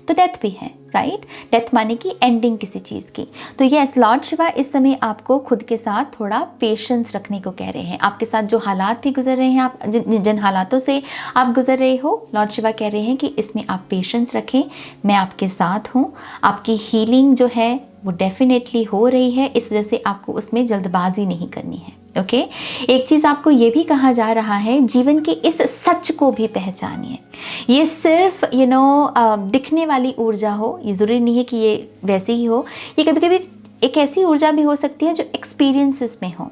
S1: तो डेथ भी है, राइट। डेथ माने कि एंडिंग किसी चीज़ की। तो यस, लॉर्ड शिवा इस समय आपको खुद के साथ थोड़ा पेशेंस रखने को कह रहे हैं। आपके साथ जो हालात भी गुजर रहे हैं, आप जिन हालातों से आप गुजर रहे हो, लॉर्ड शिवा कह रहे हैं कि इसमें आप पेशेंस रखें, मैं आपके साथ हूँ। आपकी हीलिंग जो है वो डेफिनेटली हो रही है, इस वजह से आपको उसमें जल्दबाजी नहीं करनी है। ओके एक चीज़ आपको ये भी कहा जा रहा है, जीवन के इस सच को भी पहचानिए। ये सिर्फ दिखने वाली ऊर्जा हो, ये ज़रूरी नहीं है कि ये वैसी ही हो। ये कभी कभी एक ऐसी ऊर्जा भी हो सकती है जो एक्सपीरियंसेस में हो,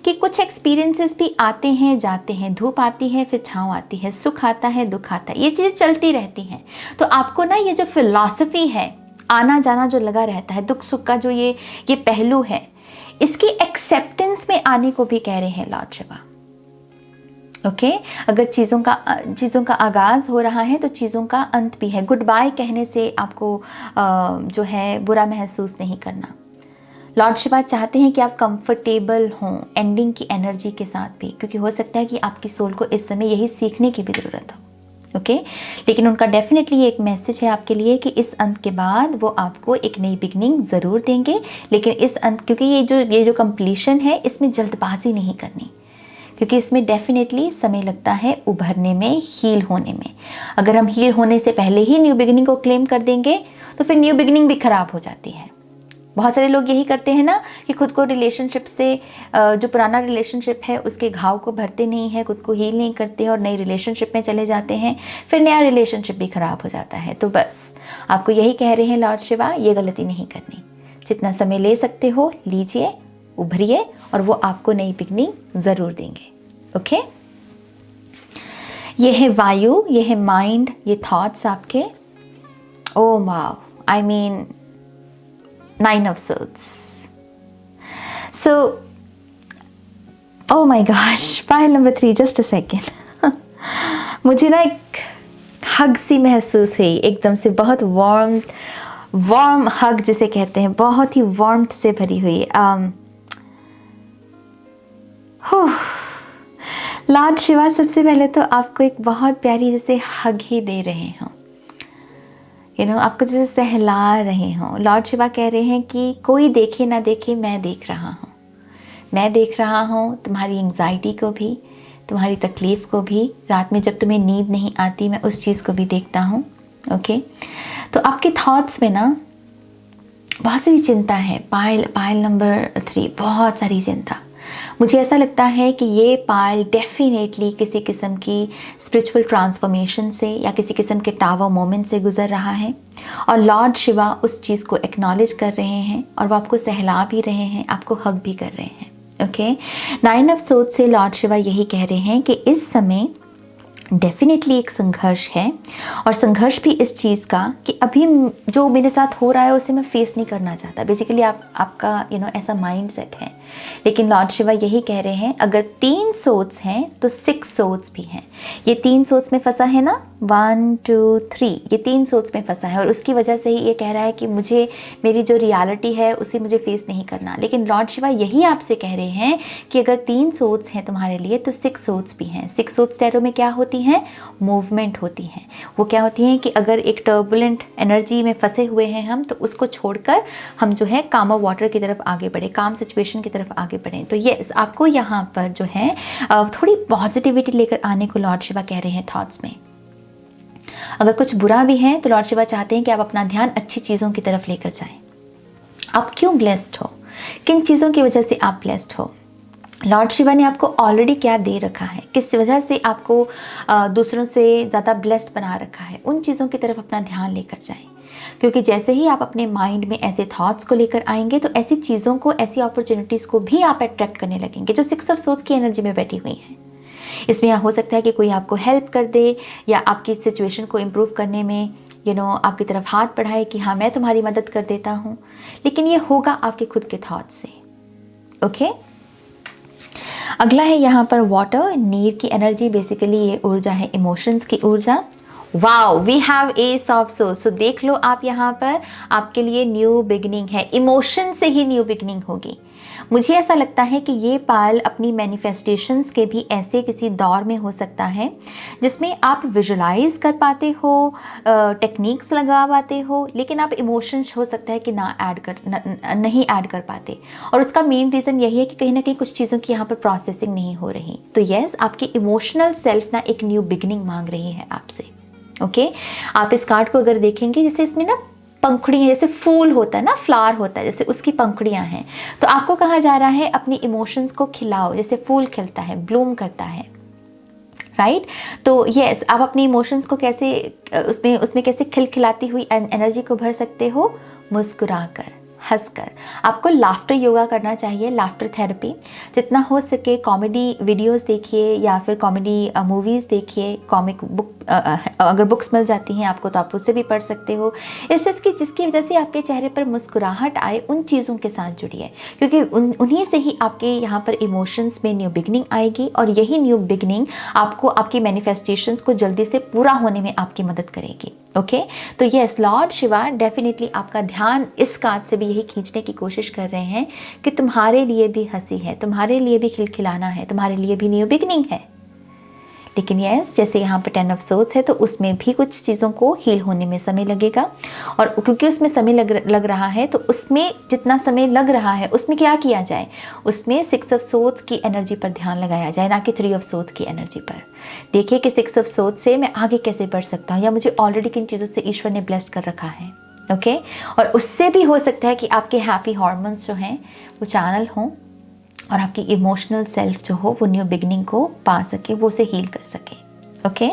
S1: कि कुछ एक्सपीरियंसेस भी आते हैं जाते हैं, धूप आती है फिर छाँव आती है, सुख आता है दुख आता है, ये चीज़ चलती रहती हैं। तो आपको ना ये जो फिलॉसफी है, आना जाना जो लगा रहता है, दुख सुख का जो ये पहलू है, इसकी एक्सेप्टेंस में आने को भी कह रहे हैं लॉर्ड शिवा। ओके अगर चीज़ों का आगाज़ हो रहा है तो चीज़ों का अंत भी है। गुड बाय कहने से आपको जो है बुरा महसूस नहीं करना। लॉर्ड शिवा चाहते हैं कि आप कंफर्टेबल हों एंडिंग की एनर्जी के साथ भी, क्योंकि हो सकता है कि आपकी सोल को इस समय यही सीखने की भी ज़रूरत हो। ओके लेकिन उनका डेफिनेटली ये एक मैसेज है आपके लिए कि इस अंत के बाद वो आपको एक नई बिगनिंग ज़रूर देंगे। लेकिन इस अंत, क्योंकि ये जो कंप्लीशन है, इसमें जल्दबाजी नहीं करनी, क्योंकि इसमें डेफिनेटली समय लगता है उभरने में, हील होने में। अगर हम हील होने से पहले ही न्यू बिगनिंग को क्लेम कर देंगे तो फिर न्यू बिगनिंग भी ख़राब हो जाती है। बहुत सारे लोग यही करते हैं ना कि खुद को रिलेशनशिप से जो पुराना रिलेशनशिप है उसके घाव को भरते नहीं है, खुद को हील नहीं करते और नई रिलेशनशिप में चले जाते हैं, फिर नया रिलेशनशिप भी ख़राब हो जाता है। तो बस आपको यही कह रहे हैं लॉर्ड शिवा, ये गलती नहीं करनी। जितना समय ले सकते हो लीजिए, उभरिए और वो आपको नई बिगनिंग ज़रूर देंगे। ओके ये है वायु, ये है माइंड, ये थॉट्स आपके। Oh wow, I mean 9 of Swords. So, oh my gosh, pile number 3, just a second. मुझे ना एक हग सी महसूस हुई एकदम से, बहुत वार्म हग जिसे कहते हैं, बहुत ही वार्मथ से भरी हुई। लॉर्ड शिवा सबसे पहले तो आपको एक बहुत प्यारी जैसे हग ही दे रहे हों, आपको जैसे सहला रहे हों। लॉर्ड शिवा कह रहे हैं कि कोई देखे ना देखे, मैं देख रहा हूँ, मैं देख रहा हूँ तुम्हारी एंग्जाइटी को भी, तुम्हारी तकलीफ़ को भी। रात में जब तुम्हें नींद नहीं आती, मैं उस चीज़ को भी देखता हूँ। ओके तो आपके थॉट्स में ना बहुत सारी चिंता है। पाइल नंबर 3, बहुत सारी चिंता। मुझे ऐसा लगता है कि ये पाइल डेफिनेटली किसी किस्म की स्पिरिचुअल ट्रांसफॉर्मेशन से या किसी किस्म के टावर मोमेंट से गुजर रहा है, और लॉर्ड शिवा उस चीज़ को एक्नॉलेज कर रहे हैं और वो आपको सहला भी रहे हैं, आपको हग भी कर रहे हैं। ओके 9 of Swords से लॉर्ड शिवा यही कह रहे हैं कि इस समय डेफिनेटली एक संघर्ष है, और संघर्ष भी इस चीज़ का कि अभी जो मेरे साथ हो रहा है उसे मैं फेस नहीं करना चाहता। बेसिकली आपका ऐसा माइंड सेट है। लेकिन लॉर्ड शिवा यही कह रहे हैं, अगर 3 सोर्ड्स हैं तो 6 सोर्ड्स भी हैं। ये 3 सोर्ड्स में फंसा है ना, 1 2 3, ये 3 सोर्ड्स में फंसा है और उसकी वजह से ही ये कह रहा है कि मुझे मेरी जो रियलिटी है उसे मुझे फेस नहीं करना। लेकिन लॉर्ड शिवा यही आपसे कह रहे हैं कि अगर 3 सोर्ड्स हैं तुम्हारे लिए तो 6 सोर्ड्स भी हैं। 6 सोर्ड्स टैरो में क्या होती हैं? मूवमेंट होती हैं। वो क्या होती हैं कि अगर एक टर्बुलेंट एनर्जी में फंसे हुए हैं हम, तो उसको छोड़कर हम जो है कामर वाटर की तरफ आगे बढ़े, काम सिचुएशन की तरफ आगे बढ़ें। तो यस, आपको यहाँ पर जो है थोड़ी पॉजिटिविटी लेकर आने को लॉर्ड शिवा कह रहे हैं थॉट्स में। अगर कुछ बुरा भी है तो लॉर्ड शिवा चाहते हैं कि आप अपना ध्यान अच्छी चीज़ों की तरफ लेकर जाएं। आप क्यों ब्लेस्ड हो, किन चीज़ों की वजह से आप ब्लेस्ड हो, लॉर्ड शिवा ने आपको ऑलरेडी क्या दे रखा है, किस वजह से आपको दूसरों से ज़्यादा ब्लेस्ड बना रखा है, उन चीज़ों की तरफ अपना ध्यान लेकर जाएं। क्योंकि जैसे ही आप अपने माइंड में ऐसे थॉट्स को लेकर आएंगे तो ऐसी चीज़ों को, ऐसी अपॉर्चुनिटीज़ को भी आप अट्रैक्ट करने लगेंगे जो 6 of Swords की एनर्जी में बैठी हुई हैं। इसमें हो सकता है कि कोई आपको हेल्प कर दे या आपकी सिचुएशन को इम्प्रूव करने में आपकी तरफ हाथ बढ़ाए कि हाँ मैं तुम्हारी मदद कर देता हूँ, लेकिन ये होगा आपके खुद के थॉट्स से। ओके अगला है यहाँ पर वाटर, नीर की एनर्जी। बेसिकली ये ऊर्जा है इमोशंस की ऊर्जा। Wow, we have ace of swords. So देख लो आप यहाँ पर, आपके लिए न्यू बिगिनिंग है, इमोशन से ही न्यू बिगिनिंग होगी। मुझे ऐसा लगता है कि ये पायल अपनी मैनिफेस्टेशंस के भी ऐसे किसी दौर में हो सकता है जिसमें आप विजुलाइज कर पाते हो, टेक्निक्स लगा पाते हो, लेकिन आप इमोशंस हो सकता है कि नहीं ऐड कर पाते। और उसका मेन रीज़न यही है कि कहीं ना कहीं कुछ चीज़ों की यहाँ पर प्रोसेसिंग नहीं हो रही। तो यस, आपकी इमोशनल सेल्फ ना एक न्यू बिगिनिंग मांग रही है आपसे। ओके, आप इस कार्ड को अगर देखेंगे, जैसे इसमें ना पंखुड़ियाँ, जैसे फूल होता है ना, फ्लावर होता है, जैसे उसकी पंखुड़ियाँ हैं। तो आपको कहा जा रहा है अपनी इमोशंस को खिलाओ, जैसे फूल खिलता है, ब्लूम करता है, राइट। तो यस, आप अपनी इमोशंस को कैसे उसमें कैसे खिलखिलाती हुई एनर्जी को भर सकते हो, मुस्कुराकर, हंसकर। आपको लाफ्टर योगा करना चाहिए, लाफ्टर थेरेपी। जितना हो सके कॉमेडी वीडियोस देखिए या फिर कॉमेडी मूवीज़ देखिए, कॉमिक बुक अगर बुक्स मिल जाती हैं आपको तो आप उससे भी पढ़ सकते हो। इस चीज़ की जिसकी वजह से आपके चेहरे पर मुस्कुराहट आए, उन चीज़ों के साथ जुड़िए, क्योंकि उन्हीं से ही आपके यहाँ पर इमोशंस में न्यू बिगनिंग आएगी और यही न्यू बिगनिंग आपको आपकी मैनिफेस्टेशंस को जल्दी से पूरा होने में आपकी मदद करेगी। ओके, तो यस, लॉर्ड शिवा डेफिनेटली आपका ध्यान इस कार्ड से भी यही खींचने की कोशिश कर रहे हैं कि तुम्हारे लिए भी हंसी है, तुम्हारे लिए भी खिलखिलाना है, तुम्हारे लिए भी न्यू बिगनिंग है। लेकिन यस, जैसे यहाँ पर 10 ऑफ सोर्ड्स है तो उसमें भी कुछ चीज़ों को हील होने में समय लगेगा। और क्योंकि उसमें समय लग रहा है, तो उसमें जितना समय लग रहा है उसमें क्या किया जाए, उसमें 6 ऑफ सोर्ड्स की एनर्जी पर ध्यान लगाया जाए, ना कि 3 ऑफ सोर्ड्स की एनर्जी पर। देखिए कि 6 ऑफ सोर्ड्स से मैं आगे कैसे बढ़ सकता हूँ, या मुझे ऑलरेडी किन चीज़ों से ईश्वर ने ब्लेस्ड कर रखा है। ओके, और उससे भी हो सकता है कि आपके हैप्पी हार्मोन्स जो हैं वो चैनल हों और आपकी इमोशनल सेल्फ जो हो वो न्यू बिगनिंग को पा सके, वो उसे हील कर सके। Okay,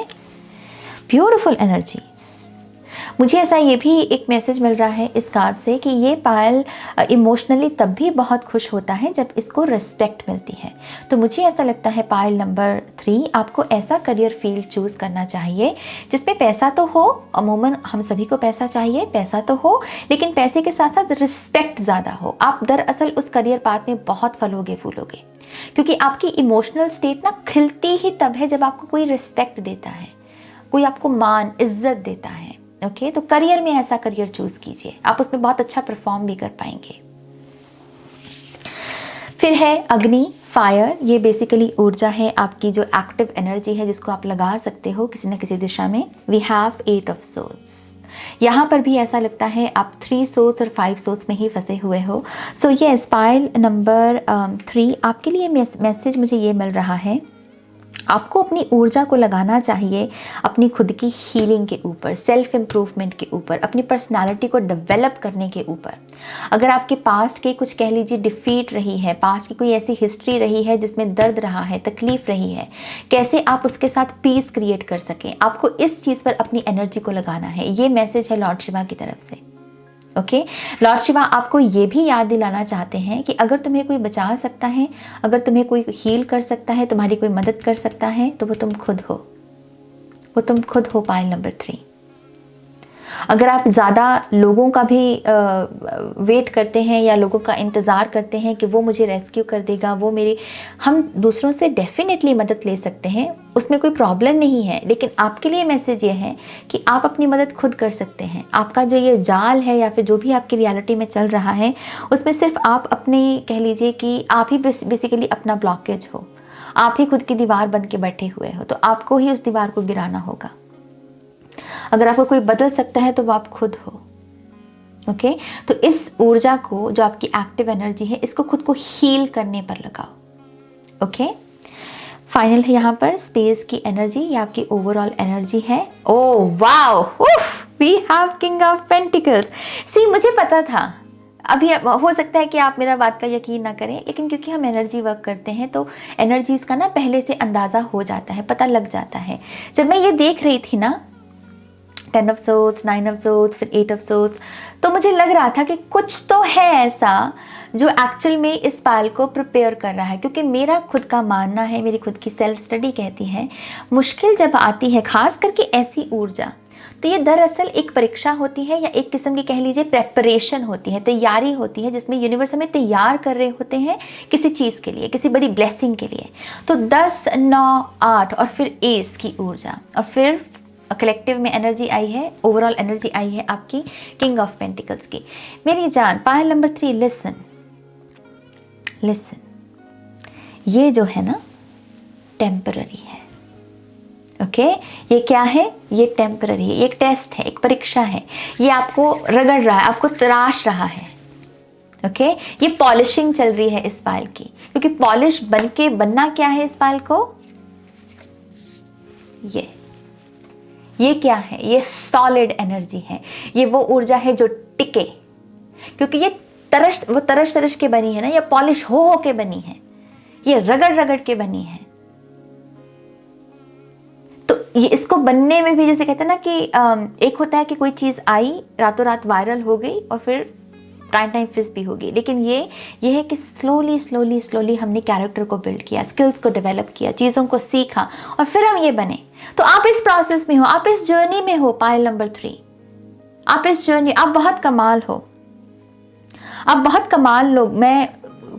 S1: beautiful energies. मुझे ऐसा ये भी एक मैसेज मिल रहा है इस कार्ड से कि ये पायल इमोशनली तब भी बहुत खुश होता है जब इसको रिस्पेक्ट मिलती है। तो मुझे ऐसा लगता है पायल नंबर 3, आपको ऐसा करियर फील्ड चूज़ करना चाहिए जिसमें पैसा तो हो, अमूमन हम सभी को पैसा चाहिए, पैसा तो हो, लेकिन पैसे के साथ साथ रिस्पेक्ट ज़्यादा हो। आप दरअसल उस करियर पाथ में बहुत फलोगे फूलोगे, क्योंकि आपकी इमोशनल स्टेट ना खिलती ही तब है जब आपको कोई रिस्पेक्ट देता है, कोई आपको मान इज्जत देता है। ओके, तो करियर में ऐसा करियर चूज कीजिए, आप उसमें बहुत अच्छा परफॉर्म भी कर पाएंगे। फिर है अग्नि, फायर। ये बेसिकली ऊर्जा है, आपकी जो एक्टिव एनर्जी है जिसको आप लगा सकते हो किसी न किसी दिशा में। We have 8 of swords. यहाँ पर भी ऐसा लगता है आप 3 सोर्ड्स और 5 सोर्ड्स में ही फंसे हुए हो। सो ये पायल नंबर 3 आपके लिए मैसेज मुझे ये मिल रहा है, आपको अपनी ऊर्जा को लगाना चाहिए अपनी खुद की हीलिंग के ऊपर, सेल्फ इम्प्रूवमेंट के ऊपर, अपनी पर्सनालिटी को डेवलप करने के ऊपर। अगर आपके पास्ट के कुछ कह लीजिए डिफीट रही है, पास्ट की कोई ऐसी हिस्ट्री रही है जिसमें दर्द रहा है, तकलीफ रही है, कैसे आप उसके साथ पीस क्रिएट कर सकें, आपको इस चीज़ पर अपनी एनर्जी को लगाना है। ये मैसेज है लॉर्ड शिवा की तरफ से। ओके, लॉर्ड शिवा आपको ये भी याद दिलाना चाहते हैं कि अगर तुम्हें कोई बचा सकता है, अगर तुम्हें कोई हील कर सकता है, तुम्हारी कोई मदद कर सकता है, तो वो तुम खुद हो, वो तुम खुद हो। Pile number 3। अगर आप ज़्यादा लोगों का भी वेट करते हैं या लोगों का इंतज़ार करते हैं कि वो मुझे रेस्क्यू कर देगा, वो मेरे, हम दूसरों से डेफिनेटली मदद ले सकते हैं, उसमें कोई प्रॉब्लम नहीं है। लेकिन आपके लिए मैसेज ये है कि आप अपनी मदद खुद कर सकते हैं। आपका जो ये जाल है या फिर जो भी आपकी रियलिटी में चल रहा है, उसमें सिर्फ आप अपनी कह लीजिए कि आप ही बेसिकली अपना ब्लॉकेज हो, आप ही खुद की दीवार बन के बैठे हुए हो, तो आपको ही उस दीवार को गिराना होगा। अगर आपको कोई बदल सकता है तो वो आप खुद हो। ओके, तो इस ऊर्जा को, जो आपकी एक्टिव एनर्जी है, इसको खुद को हील करने पर लगाओ। ओके, फाइनल है यहाँ पर स्पेस की एनर्जी, ये आपकी ओवरऑल एनर्जी है। Oh wow, we have king of pentacles. See, मुझे पता था, अभी हो सकता है कि आप मेरा बात का यकीन ना करें, लेकिन क्योंकि हम एनर्जी वर्क करते हैं तो एनर्जीज का ना पहले से अंदाज़ा हो जाता है, पता लग जाता है। जब मैं ये देख रही थी ना 10 ऑफ सोर्ड्स, 9 ऑफ सोर्ड्स, फिर 8 ऑफ सोर्ड्स, तो मुझे लग रहा था कि कुछ तो है ऐसा जो एक्चुअल में इस पायल को प्रिपेयर कर रहा है। क्योंकि मेरा खुद का मानना है, मेरी खुद की सेल्फ स्टडी कहती है, मुश्किल जब आती है, खास करके ऐसी ऊर्जा, तो ये दरअसल एक परीक्षा होती है या एक किस्म की कह लीजिए प्रेपरेशन होती है, तैयारी होती है, जिसमें यूनिवर्स हमें तैयार कर रहे होते हैं किसी चीज़ के लिए, किसी बड़ी ब्लेसिंग के लिए। तो 10, 9, 8 और फिर एस की ऊर्जा, और फिर कलेक्टिव में एनर्जी आई है, ओवरऑल एनर्जी आई है आपकी किंग ऑफ पेंटिकल्स की। मेरी जान, पायल नंबर 3, लिसन, लिसन, ये जो है ना टेम्पररी है। ओके ये क्या है? ये टेम्पररी है, ये एक टेस्ट है, एक परीक्षा है। ये आपको रगड़ रहा है, आपको तराश रहा है। ओके ये पॉलिशिंग चल रही है इस पायल की, क्योंकि पॉलिश बनना क्या है इस पायल को? ये क्या है? ये सॉलिड एनर्जी है, ये वो ऊर्जा है जो टिके, क्योंकि ये तरश के बनी है ना, ये पॉलिश हो के बनी है, ये रगड़ के बनी है। तो ये इसको बनने में भी जैसे कहते हैं ना कि एक होता है कि कोई चीज़ आई रातों रात वायरल हो गई और फिर टाइम फिस भी होगी, लेकिन ये है कि स्लोली हमने कैरेक्टर को बिल्ड किया, स्किल्स को डेवलप किया, चीज़ों को सीखा और फिर हम ये बने। तो आप इस प्रोसेस में हो, आप इस जर्नी में हो। पायल नंबर 3, आप इस जर्नी, आप बहुत कमाल हो, आप बहुत कमाल लोग। मैं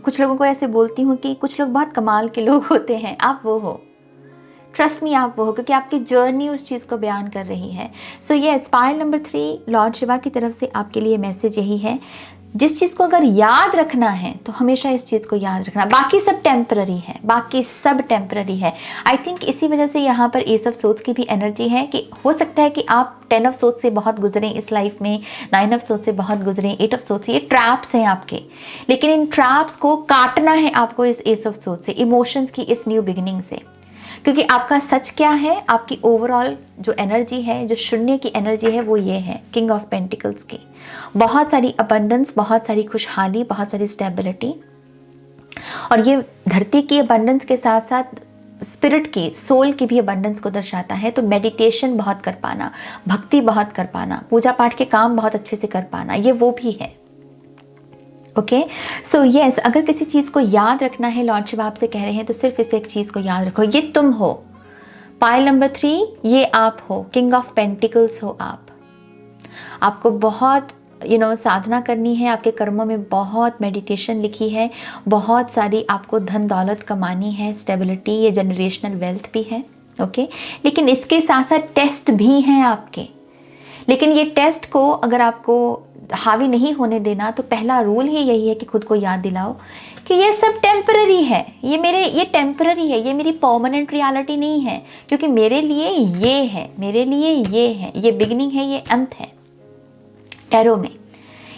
S1: कुछ लोगों को ऐसे बोलती हूँ कि कुछ लोग बहुत कमाल के लोग होते हैं, आप वो हो। ट्रस्ट मी, आप वो हो, क्योंकि आपकी जर्नी उस चीज़ को बयान कर रही है। So yes, pile number 3 Lord Shiva की तरफ से आपके लिए मैसेज यही है, जिस चीज़ को अगर याद रखना है तो हमेशा इस चीज़ को याद रखना, बाकी सब टेम्पररी है, बाकी सब टेम्पररी है। आई थिंक इसी वजह से यहाँ पर एस ऑफ सोर्ड्स की भी एनर्जी है कि हो सकता है कि आप 10 ऑफ सोर्ड्स से बहुत गुजरे इस लाइफ में, 9 ऑफ सोर्ड्स से बहुत गुजरे, 8 ऑफ सोर्ड्स से। ये ट्रैप्स हैं आपके, लेकिन इन ट्रैप्स को काटना है आपको इस एस ऑफ सोर्ड्स से, इमोशंस की इस न्यू बिगिनिंग से। क्योंकि आपका सच क्या है, आपकी ओवरऑल जो एनर्जी है, जो शून्य की एनर्जी है, वो ये है किंग ऑफ पेंटिकल्स की। बहुत सारी अबंडेंस, बहुत सारी खुशहाली, बहुत सारी स्टेबिलिटी, और ये धरती की अबंडेंस के साथ साथ स्पिरिट की, सोल की भी अबंडेंस को दर्शाता है। तो मेडिटेशन बहुत कर पाना, भक्ति बहुत कर पाना, पूजा पाठ के काम बहुत अच्छे से कर पाना, ये वो भी है। ओके सो यस, अगर किसी चीज़ को याद रखना है, लॉर्ड शिवा आपसे कह रहे हैं, तो सिर्फ इस एक चीज़ को याद रखो, ये तुम हो। पायल नंबर 3 ये आप हो, किंग ऑफ पेंटिकल्स हो आप। आपको बहुत साधना करनी है, आपके कर्मों में बहुत मेडिटेशन लिखी है, बहुत सारी आपको धन दौलत कमानी है, स्टेबिलिटी, ये जनरेशनल वेल्थ भी है। ओके लेकिन इसके साथ साथ टेस्ट भी हैं आपके, लेकिन ये टेस्ट को अगर आपको हावी नहीं होने देना, तो पहला रूल ही यही है कि खुद को याद दिलाओ कि ये सब टेम्पररी है, ये टेम्पररी है, ये मेरी परमानेंट रियलिटी नहीं है, क्योंकि मेरे लिए ये है, मेरे लिए ये है, ये बिगिनिंग है, ये अंत है। टैरो में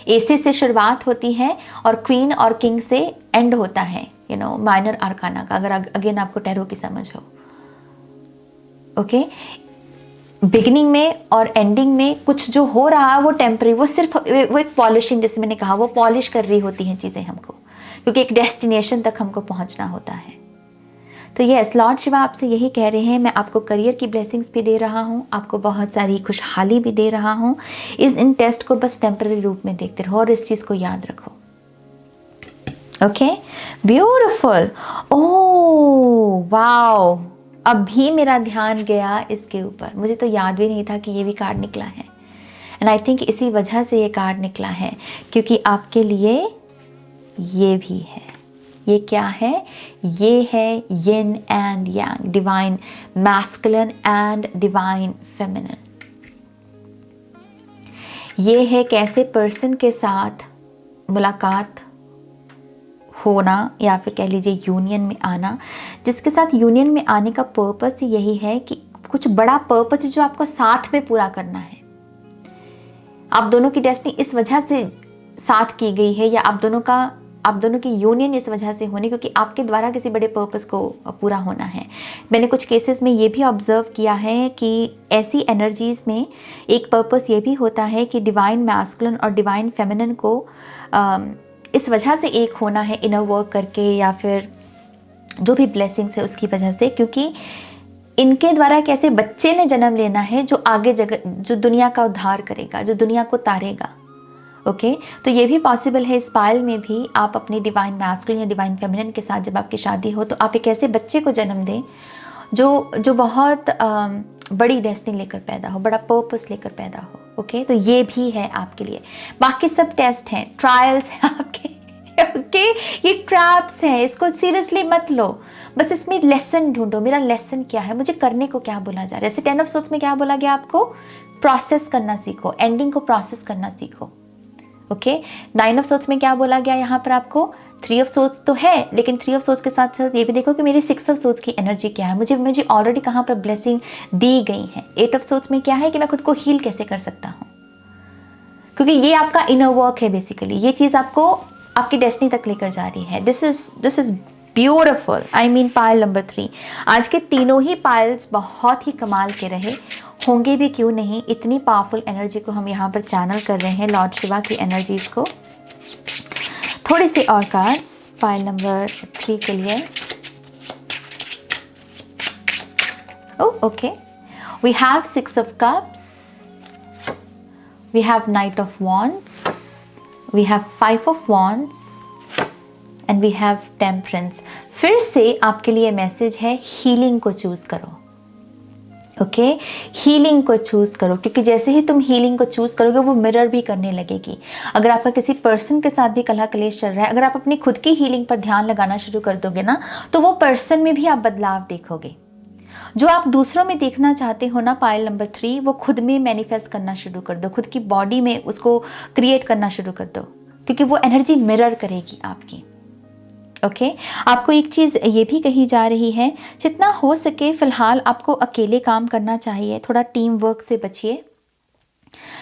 S1: एसे से शुरुआत होती है और क्वीन और किंग से एंड होता है, माइनर आर्काना का, अगर अगेन आपको टैरो की समझ हो। ओके बिगिनिंग में और एंडिंग में कुछ जो हो रहा है वो टेम्पररी, वो सिर्फ वो एक पॉलिशिंग, जैसे मैंने कहा, वो पॉलिश कर रही होती हैं चीज़ें हमको, क्योंकि एक डेस्टिनेशन तक हमको पहुंचना होता है। तो यस, लॉर्ड शिवा आपसे यही कह रहे हैं, मैं आपको करियर की ब्लेसिंग्स भी दे रहा हूँ, आपको बहुत सारी खुशहाली भी दे रहा हूँ। इन टेस्ट को बस टेम्पररी रूप में देखते रहो और इस चीज़ को याद रखो। Okay beautiful. ओह वाओ, अभी मेरा ध्यान गया इसके ऊपर, मुझे तो याद भी नहीं था कि ये भी कार्ड निकला है। एंड आई थिंक इसी वजह से ये कार्ड निकला है, क्योंकि आपके लिए ये भी है। ये क्या है? ये है yin and yang, divine masculine and divine feminine. ये है कैसे पर्सन के साथ मुलाकात होना, या फिर कह लीजिए यूनियन में आना, जिसके साथ यूनियन में आने का पर्पस यही है कि कुछ बड़ा पर्पस जो आपको साथ में पूरा करना है। आप दोनों की डेस्टिनी इस वजह से साथ की गई है, या आप दोनों की यूनियन इस वजह से होनी क्योंकि आपके द्वारा किसी बड़े पर्पस को पूरा होना है। मैंने कुछ केसेस में ये भी ऑब्जर्व किया है कि ऐसी एनर्जीज में एक पर्पस ये भी होता है कि डिवाइन मैस्कुलिन और डिवाइन फेमिनिन को इस वजह से एक होना है, इनर वर्क करके या फिर जो भी ब्लेसिंग्स है उसकी वजह से, क्योंकि इनके द्वारा एक ऐसे बच्चे ने जन्म लेना है जो आगे जो दुनिया का उद्धार करेगा, जो दुनिया को तारेगा। ओके तो ये भी पॉसिबल है इस पायल में भी, आप अपनी डिवाइन मैस्कुलिन या डिवाइन फेमिनिन के साथ जब आपकी शादी हो तो आप एक ऐसे बच्चे को जन्म दें जो बहुत बड़ी डेस्टिनी लेकर पैदा हो, बड़ा पर्पस लेकर पैदा हो। ओके तो ये भी है आपके लिए। बाकी सब टेस्ट हैं, ट्रायल्स हैं आपके। ओके ये ट्रैप्स हैं, इसको सीरियसली मत लो, बस इसमें लेसन ढूंढो, मेरा लेसन क्या है, मुझे करने को क्या बोला जा रहा है। जैसे 10 ऑफ सोर्ड्स में क्या बोला गया, आपको प्रोसेस करना सीखो, एंडिंग को प्रोसेस करना सीखो। ओके 9 ऑफ सोर्ड्स में क्या बोला गया यहाँ पर, आपको 3 ऑफ सोर्स तो है, लेकिन 3 ऑफ सोर्स के साथ साथ ये भी देखो कि मेरी 6 ऑफ सोर्स की एनर्जी क्या है, मुझे ऑलरेडी कहाँ पर ब्लेसिंग दी गई है। 8 ऑफ सोर्स में क्या है कि मैं खुद को हील कैसे कर सकता हूँ, क्योंकि ये आपका इनर वर्क है बेसिकली। ये चीज़ आपको आपकी डेस्टिनी तक लेकर जा रही है। This is beautiful. I mean pile number 3, आज के तीनों ही पायल्स बहुत ही कमाल के रहे होंगे भी, क्यों नहीं। इतनी पावरफुल एनर्जी को हम यहाँ पर चैनल कर रहे हैं, लॉर्ड शिवा की एनर्जीज को। थोड़े से और कार्ड्स पायल नंबर 3 के लिए। Okay, we have 6 of cups, we have Knight of Wands, we have 5 of Wands and we have Temperance। फिर से आपके लिए मैसेज है, हीलिंग को चूज करो। ओके, हीलिंग को चूज करो, क्योंकि जैसे ही तुम हीलिंग को चूज करोगे वो मिरर भी करने लगेगी। अगर आपका किसी पर्सन के साथ भी कलह कलेश चल रहा है, अगर आप अपनी खुद की हीलिंग पर ध्यान लगाना शुरू कर दोगे ना, तो वो पर्सन में भी आप बदलाव देखोगे। जो आप दूसरों में देखना चाहते हो ना पायल नंबर 3, वो खुद में मैनिफेस्ट करना शुरू कर दो, खुद की बॉडी में उसको क्रिएट करना शुरू कर दो, क्योंकि वो एनर्जी मिरर करेगी आपकी। ओके, आपको एक चीज़ ये भी कही जा रही है, जितना हो सके फ़िलहाल आपको अकेले काम करना चाहिए, थोड़ा टीम वर्क से बचिए,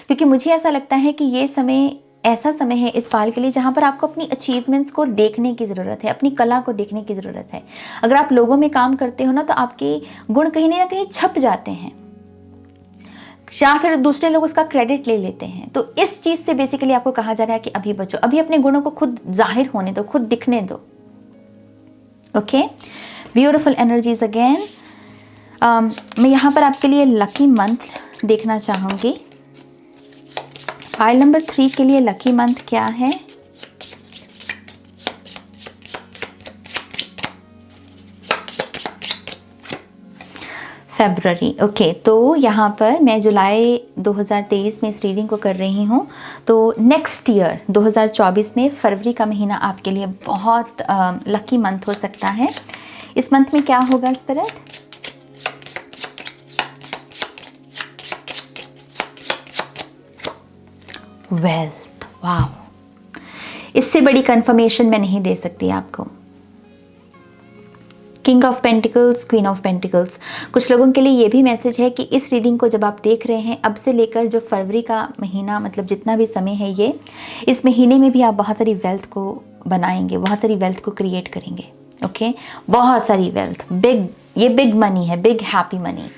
S1: क्योंकि मुझे ऐसा लगता है कि ये समय ऐसा समय है इस पाल के लिए जहाँ पर आपको अपनी अचीवमेंट्स को देखने की ज़रूरत है, अपनी कला को देखने की ज़रूरत है। अगर आप लोगों में काम करते हो ना, तो आपके गुण कहीं ना कहीं छप जाते हैं, या फिर दूसरे लोग उसका क्रेडिट ले लेते हैं। तो इस चीज़ से बेसिकली आपको कहा जा रहा है कि अभी बचो, अभी अपने गुणों को खुद जाहिर होने दो, खुद दिखने दो। Okay, beautiful energies again. मैं यहाँ पर आपके लिए लकी मंथ देखना चाहूँगी। पाइल नंबर 3 के लिए लकी मंथ क्या है? फरवरी। ओके, तो यहाँ पर मैं जुलाई 2023 में इस रीडिंग को कर रही हूँ, तो नेक्स्ट ईयर 2024 में फरवरी का महीना आपके लिए बहुत लकी मंथ हो सकता है। इस मंथ में क्या होगा स्पिरिट? वेल्थ। वाओ, इससे बड़ी कंफर्मेशन मैं नहीं दे सकती आपको। King of pentacles, queen of pentacles. कुछ लोगों के लिए ये भी मैसेज है कि इस रीडिंग को जब आप देख रहे हैं, अब से लेकर जो फरवरी का महीना, मतलब जितना भी समय है ये, इस महीने में भी आप बहुत सारी वेल्थ को बनाएंगे, बहुत सारी वेल्थ को क्रिएट करेंगे। ओके, बहुत सारी वेल्थ, बिग, ये बिग मनी है, बिग हैप्पी मनी।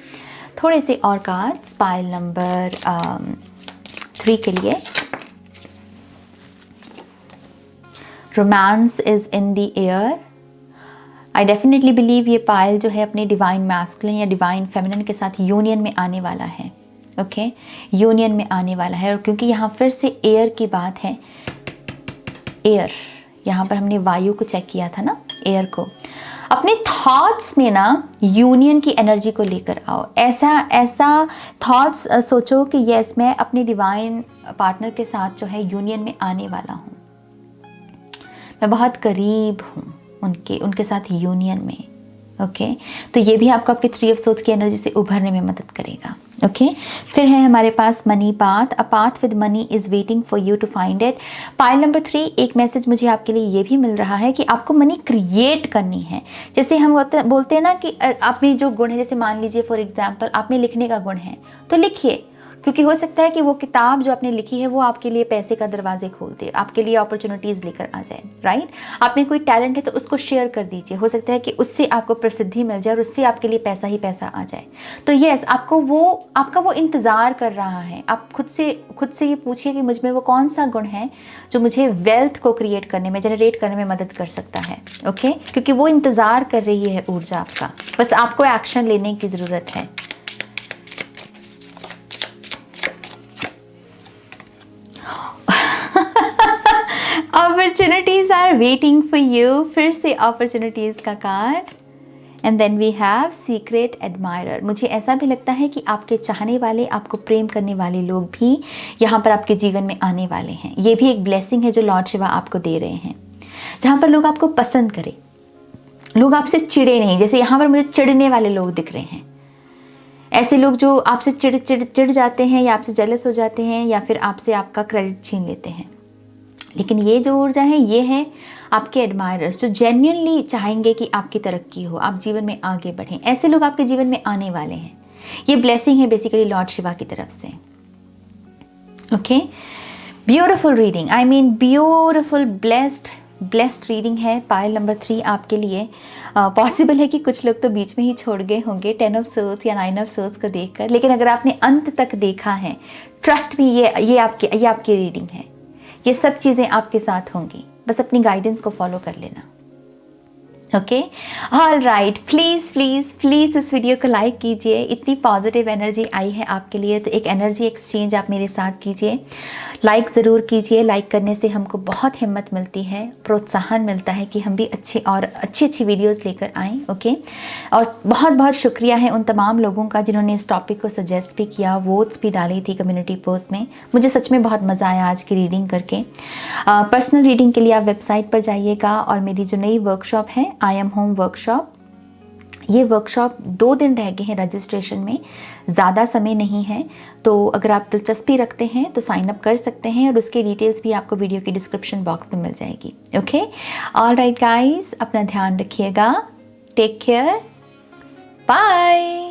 S1: थोड़े से और कार्ड्स पाइल नंबर 3 के लिए। Romance is in the air. I definitely believe ये पायल जो है अपने डिवाइन मैस्कुलिन या डिवाइन फेमिनिन के साथ यूनियन में आने वाला है। ओके, यूनियन में आने वाला है। और क्योंकि यहाँ फिर से एयर की बात है, एयर, यहाँ पर हमने वायु को चेक किया था ना, एयर को। अपने थॉट्स में ना यूनियन की एनर्जी को लेकर आओ। ऐसा थॉट्स सोचो कि यस, मैं अपने डिवाइन पार्टनर के साथ जो है यूनियन में आने वाला हूँ, मैं बहुत करीब हूँ उनके साथ यूनियन में। ओके, तो ये भी आपको आपके 3 ऑफ सोर्स की एनर्जी से उभरने में मदद करेगा। ओके, फिर है हमारे पास money path. A path with money is waiting for you to find it. Pile number 3, एक मैसेज मुझे आपके लिए ये भी मिल रहा है कि आपको मनी क्रिएट करनी है। जैसे हम बोलते हैं ना कि आप में जो गुण है, जैसे मान लीजिए फॉर एग्जाम्पल आप में लिखने का गुण है, तो लिखिए, क्योंकि हो सकता है कि वो किताब जो आपने लिखी है वो आपके लिए पैसे का दरवाजे खोल दे, आपके लिए अपॉर्चुनिटीज़ लेकर आ जाए। राइट, आप में कोई टैलेंट है तो उसको शेयर कर दीजिए, हो सकता है कि उससे आपको प्रसिद्धि मिल जाए और उससे आपके लिए पैसा ही पैसा आ जाए। तो यस, आपका वो इंतज़ार कर रहा है। आप खुद से ये पूछिए कि मुझ में वो कौन सा गुण है जो मुझे वेल्थ को क्रिएट करने में, जनरेट करने में मदद कर सकता है। ओके, क्योंकि वो इंतज़ार कर रही है ऊर्जा आपका, बस आपको एक्शन लेने की ज़रूरत है। Opportunities are waiting for you। फिर से opportunities का card. And then we have secret admirer. मुझे ऐसा भी लगता है कि आपके चाहने वाले, आपको प्रेम करने वाले लोग भी यहाँ पर आपके जीवन में आने वाले हैं। ये भी एक ब्लेसिंग है जो लॉर्ड शिवा आपको दे रहे हैं, जहाँ पर लोग आपको पसंद करें, लोग आपसे चिढ़े नहीं। जैसे यहाँ पर मुझे चिढ़ने वाले लोग दिख रहे हैं, ऐसे लोग जो आपसे चिढ़ जाते हैं या आपसे जेलस हो जाते हैं या फिर आपसे आपका क्रेडिट छीन लेते हैं। लेकिन ये जो ऊर्जा है ये है आपके एडमायरर्स जो जेन्युइनली चाहेंगे कि आपकी तरक्की हो, आप जीवन में आगे बढ़ें। ऐसे लोग आपके जीवन में आने वाले हैं। ये ब्लेसिंग है बेसिकली लॉर्ड शिवा की तरफ से। Okay, beautiful reading, I mean beautiful blessed reading है। पायल नंबर 3 आपके लिए। पॉसिबल है कि कुछ लोग तो बीच में ही छोड़ गए होंगे 10 ऑफ सोर्ड्स या 9 ऑफ सोर्ड्स को देखकर, लेकिन अगर आपने अंत तक देखा है, ट्रस्ट मी, ये आपकी रीडिंग है। ये सब चीज़ें आपके साथ होंगी, बस अपनी गाइडेंस को फॉलो कर लेना। ओके, ऑल राइट, प्लीज़ इस वीडियो को लाइक कीजिए। इतनी पॉजिटिव एनर्जी आई है आपके लिए, तो एक एनर्जी एक्सचेंज आप मेरे साथ कीजिए। लाइक ज़रूर कीजिए। लाइक करने से हमको बहुत हिम्मत मिलती है, प्रोत्साहन मिलता है कि हम भी अच्छी वीडियोस लेकर आएँ। ओके, और बहुत बहुत शुक्रिया है उन तमाम लोगों का जिन्होंने इस टॉपिक को सजेस्ट भी किया, वोट्स भी डाली थी कम्युनिटी पोस्ट में। मुझे सच में बहुत मज़ा आया आज की रीडिंग करके। पर्सनल रीडिंग के लिए आप वेबसाइट पर जाइएगा, और मेरी जो नई वर्कशॉप है आई एम होम वर्कशॉप, ये वर्कशॉप 2 दिन रह गए हैं रजिस्ट्रेशन में, ज़्यादा समय नहीं है। तो अगर आप दिलचस्पी रखते हैं तो साइन अप कर सकते हैं, और उसके डिटेल्स भी आपको वीडियो के डिस्क्रिप्शन बॉक्स में मिल जाएगी। ओके, ऑल राइट गाइस, अपना ध्यान रखिएगा। Take care, bye.